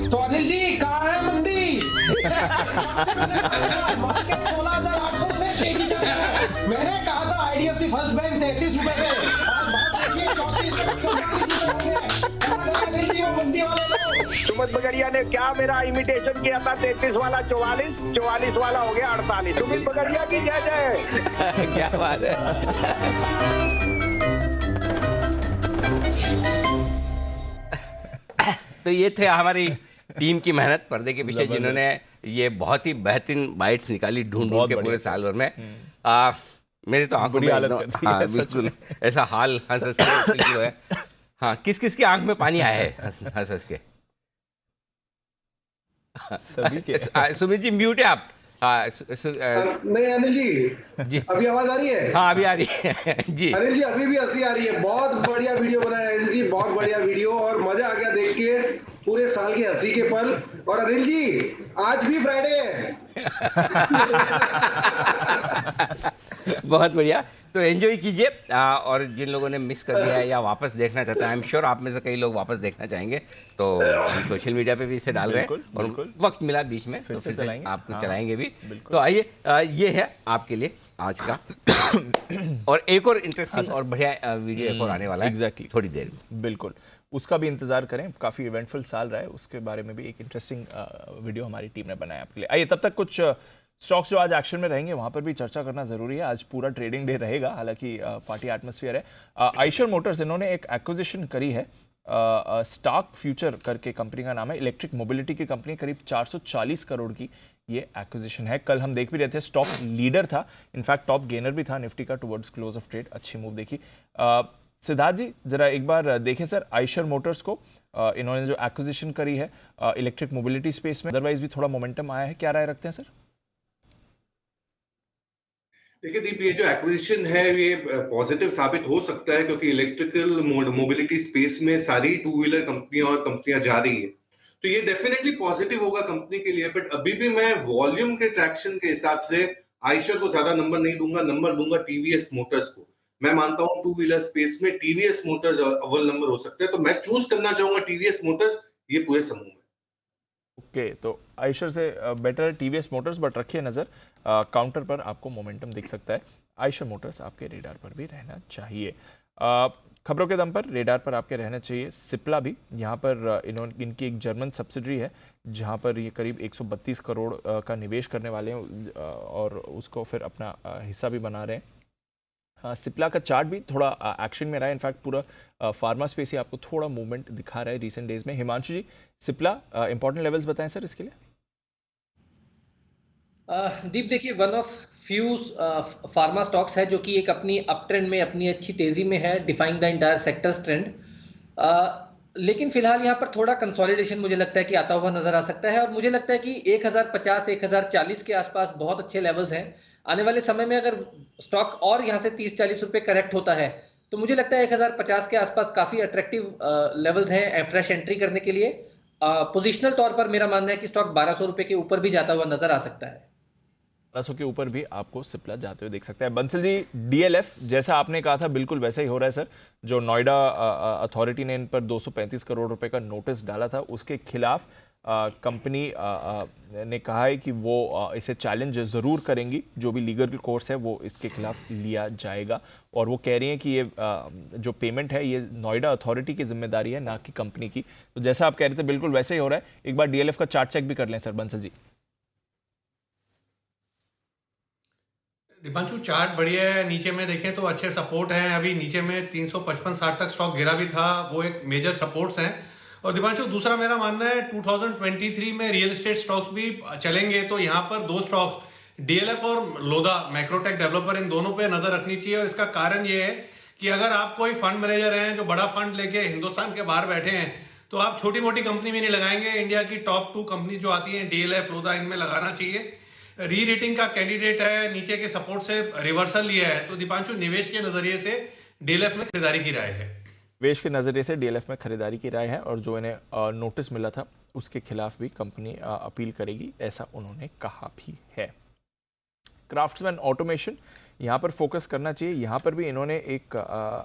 तो अनिल जी कहाँ है मंदी? मैंने कहा था आईडीएफसी फर्स्ट बैंक 33 रुपए पे, सुमित बगड़िया ने क्या मेरा इमिटेशन किया था? 33 वाला 44, 44 वाला हो गया 48। सुमित बगड़िया की जय जय। क्या बात है। तो ये थे हमारी टीम की मेहनत पर्दे के पीछे, जिन्होंने ये बहुत ही बेहतरीन बाइट्स निकाली ढूंढ के पूरे साल भर में। मेरी तो आंखों में बिल्कुल ऐसा हाल हंस है। हाँ, किस किस की आंख में पानी आया है हंस हंस के? सभी के। सुमित जी म्यूट है आप। नहीं अनिल जी, अभी आवाज आ रही है? हाँ अभी आ रही है जी। अनिल जी अभी भी हंसी आ रही है। बहुत बढ़िया वीडियो बनाया अनिल जी, बहुत बढ़िया वीडियो, और मजा आ गया देख के पूरे साल की हंसी के पल। और अनिल जी आज भी फ्राइडे है। बहुत बढ़िया, तो एंजॉय कीजिए। और जिन लोगों ने मिस कर दिया है या वापस देखना चाहते हैं, आई एम श्योर आप में से कई लोग वापस देखना चाहेंगे, तो हम सोशल मीडिया पे भी इसे डाल रहे हैं और वक्त मिला बीच में तो फिर से आपको चलाएंगे भी। तो आइए, ये है आपके लिए आज का और एक और इंटरेस्टिंग और बढ़िया वीडियो एक और आने वाला है एग्जैक्टली थोड़ी देर में। बिल्कुल, उसका भी इंतजार करें। काफ़ी इवेंटफुल साल रहा है, उसके बारे में भी एक इंटरेस्टिंग वीडियो हमारी टीम ने बनाया आपके लिए। आइए, तब तक कुछ स्टॉक्स जो आज एक्शन में रहेंगे वहां पर भी चर्चा करना जरूरी है। आज पूरा ट्रेडिंग डे रहेगा, हालांकि पार्टी एटमॉस्फेयर है। आइशर मोटर्स, इन्होंने एक एक्विजिशन करी है, स्टॉक फ्यूचर करके कंपनी का नाम है, इलेक्ट्रिक मोबिलिटी की कंपनी, करीब 440 करोड़ की ये एक्विजिशन है। कल हम देख भी रहे थे, स्टॉक लीडर था, इनफैक्ट टॉप गेनर भी था निफ्टी का टुवर्ड्स क्लोज ऑफ ट्रेड। अच्छी मूव देखी। सिद्धार्थ जी जरा एक बार देखें सर आइशर मोटर्स को, इन्होंने जो एक्विजिशन करी है इलेक्ट्रिक मोबिलिटी स्पेस में, अदरवाइज भी थोड़ा मोमेंटम आया है, क्या राय रखते हैं सर? देखिए दीप, ये जो एक्विजिशन है ये पॉजिटिव साबित हो सकता है, क्योंकि इलेक्ट्रिकल मोबिलिटी स्पेस में सारी टू व्हीलर कंपनियां जा रही है, तो ये डेफिनेटली पॉजिटिव होगा कंपनी के लिए। बट अभी भी मैं वॉल्यूम के ट्रैक्शन के हिसाब से आइशर को ज्यादा नंबर नहीं दूंगा, नंबर दूंगा टीवीएस मोटर्स को। मैं मानता हूं टू व्हीलर स्पेस में टीवीएस मोटर्स अव्वल नंबर हो सकते हैं, तो मैं चूज करना चाहूंगा टीवीएस मोटर्स ये पूरे समूह में। ओके, तो आइशर से बेटर टीवीएस मोटर्स, बट रखिए नजर, काउंटर पर आपको मोमेंटम दिख सकता है। आइशर मोटर्स आपके रेडार पर भी रहना चाहिए। खबरों के दम पर रेडार पर आपके रहना चाहिए सिप्ला भी। यहाँ पर इनकी एक जर्मन सब्सिडरी है जहाँ पर ये करीब 132 करोड़ का निवेश करने वाले हैं और उसको फिर अपना हिस्सा भी बना रहे हैं। सिप्ला का चार्ट भी थोड़ा एक्शन में रहा है, इनफैक्ट पूरा फार्मा स्पेस ही आपको थोड़ा मूवमेंट दिखा रहा है रीसेंट डेज में। हिमांशु जी, सिप्ला इंपॉर्टेंट लेवल्स बताएं सर इसके लिए। दीप देखिए, one of few pharma stocks है जो कि एक अपनी अप ट्रेंड में, अपनी अच्छी तेजी में है, defying the entire sectors trend. लेकिन फिलहाल यहाँ पर थोड़ा कंसोलिडेशन मुझे लगता है कि आता हुआ नजर आ सकता है, और मुझे लगता है कि 1050 1040 के आसपास बहुत अच्छे लेवल्स हैं। आने वाले समय में अगर स्टॉक और यहाँ से 30-40 रुपए करेक्ट होता है तो मुझे लगता है 1050 के आसपास काफी अट्रैक्टिव लेवल्स हैं फ्रेश एंट्री करने के लिए। पोजिशनल तौर पर मेरा मानना है कि स्टॉक 1200 रुपए के ऊपर भी जाता हुआ नजर आ सकता है। 1200 के ऊपर भी आपको सिप्ला जाते हुए देख सकता है। बंसल जी, डीएलएफ जैसा आपने कहा था बिल्कुल वैसा ही हो रहा है सर। जो नोएडा अथॉरिटी ने इन पर 235 करोड़ रुपए का नोटिस डाला था, उसके खिलाफ कंपनी ने कहा है कि वो इसे चैलेंज ज़रूर करेंगी, जो भी लीगल कोर्स है वो इसके खिलाफ लिया जाएगा। और वो कह रही हैं कि ये जो पेमेंट है ये नोएडा अथॉरिटी की जिम्मेदारी है, ना कि कंपनी की। तो जैसा आप कह रहे थे बिल्कुल वैसे ही हो रहा है। एक बार डीएलएफ का चार्ट चेक भी कर लें सर बंसल जी। दीपांशु चार्ट बढ़िया है, नीचे में देखें तो अच्छे सपोर्ट हैं। अभी नीचे में 355-60 तक स्टॉक गिरा भी था, वो एक मेजर सपोर्ट्स हैं। और दीपांशु दूसरा मेरा मानना है 2023 में रियल एस्टेट स्टॉक्स भी चलेंगे, तो यहाँ पर दो स्टॉक्स डीएलएफ और लोधा मैक्रोटेक डेवलपर, इन दोनों पे नजर रखनी चाहिए। और इसका कारण ये है कि अगर आप कोई फंड मैनेजर हैं जो बड़ा फंड लेके हिंदुस्तान के बाहर बैठे हैं, तो आप छोटी मोटी कंपनी में नहीं लगाएंगे। इंडिया की टॉप 2 कंपनी जो आती हैं डीएलएफ लोधा, इनमें लगाना चाहिए। री रेटिंग का कैंडिडेट है, नीचे के सपोर्ट से रिवर्सल लिया है। तो दीपांशु निवेश के नजरिए से डीएलएफ में खरीदारी की राय है। निवेश के नज़रिए से डीएलएफ में खरीदारी की राय है, और जो इन्हें नोटिस मिला था उसके खिलाफ भी कंपनी अपील करेगी, ऐसा उन्होंने कहा भी है। क्राफ्ट्समैन ऑटोमेशन, यहाँ पर फोकस करना चाहिए। यहाँ पर भी इन्होंने एक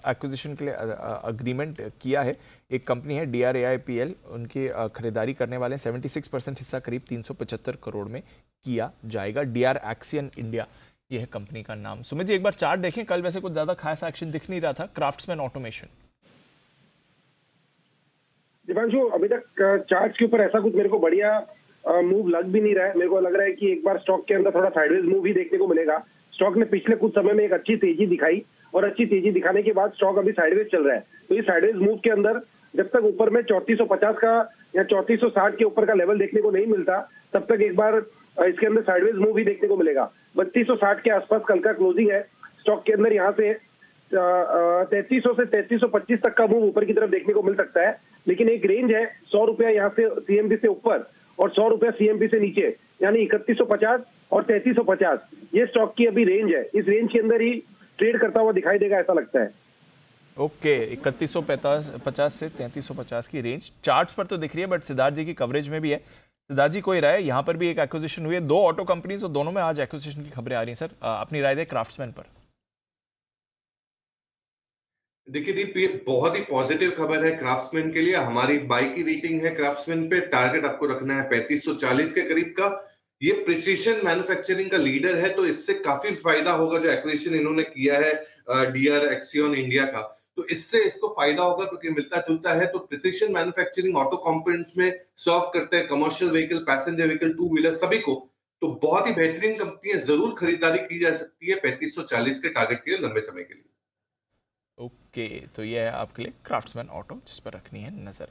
एक्विजिशन के लिए अग्रीमेंट किया है। एक कंपनी है DRAIPL, उनकी खरीदारी करने वाले 76% हिस्सा करीब 375 करोड़ में किया जाएगा। DR Axion इंडिया ये है कंपनी का नाम। सुमित जी एक बार चार्ट देखें, कल वैसे कुछ ज़्यादा खास एक्शन दिख नहीं रहा था क्राफ्ट्समैन ऑटोमेशन। दीपांशु अभी तक चार्ट के ऊपर ऐसा कुछ मेरे को बढ़िया मूव लग भी नहीं रहा है। मेरे को लग रहा है कि एक बार स्टॉक के अंदर थोड़ा साइडवेज मूव ही देखने को मिलेगा। स्टॉक ने पिछले कुछ समय में एक अच्छी तेजी दिखाई, और अच्छी तेजी दिखाने के बाद स्टॉक अभी साइडवेज चल रहा है। तो इस साइडवेज मूव के अंदर जब तक ऊपर में 3450 का या 3460 के ऊपर का लेवल देखने को नहीं मिलता, तब तक एक बार इसके अंदर साइडवेज मूव ही देखने को मिलेगा। 3260 के आसपास कल का क्लोजिंग है स्टॉक के अंदर। यहाँ से 3300 से 3325 तक का मूव ऊपर की तरफ देखने को मिल सकता है। लेकिन एक रेंज है 100 रुपया यहाँ से सीएमबी से ऊपर और 100 रुपया सीएमबी से नीचे, यानी 3150 और 3350, ये स्टॉक की अभी रेंज है। इस रेंज के अंदर ही ट्रेड करता हुआ दिखाई देगा, ऐसा लगता है। ओके 3150 से 3350 की रेंज चार्ट्स पर तो दिख रही है, बट सिद्धार्थ जी की कवरेज में भी है। सिद्धार्थ जी कोई राय? यहाँ पर भी एक एक्विजिशन हुई है, 2 ऑटो कंपनीज, और दोनों में आज एक्विजिशन की खबरें आ रही हैं। सर अपनी राय दें क्राफ्ट्समैन पर। देखिए दीप, ये बहुत ही पॉजिटिव खबर है क्राफ्ट्समैन के लिए। हमारी बाई की रेटिंग है क्राफ्ट्समैन पे, टारगेट आपको रखना है 3540 के करीब का। ये प्रिसीजन मैन्युफैक्चरिंग का लीडर है, तो इससे काफी फायदा होगा जो एक्विजिशन इन्होंने किया है DR Axion इंडिया का। तो इससे इसको फायदा होगा क्योंकि मिलता जुलता है। तो प्रिसीजन मैन्युफैक्चरिंग ऑटो कंपोनेंट्स में सर्व करते हैं commercial vehicle, passenger vehicle, 2 wheeler सभी को। तो बहुत ही बेहतरीन कंपनी है, जरूर खरीदारी की जा सकती है 3540 के टारगेट के लिए लंबे समय के लिए। ओके तो ये है आपके लिए क्राफ्ट्समैन ऑटो, जिस पर रखनी है नजर।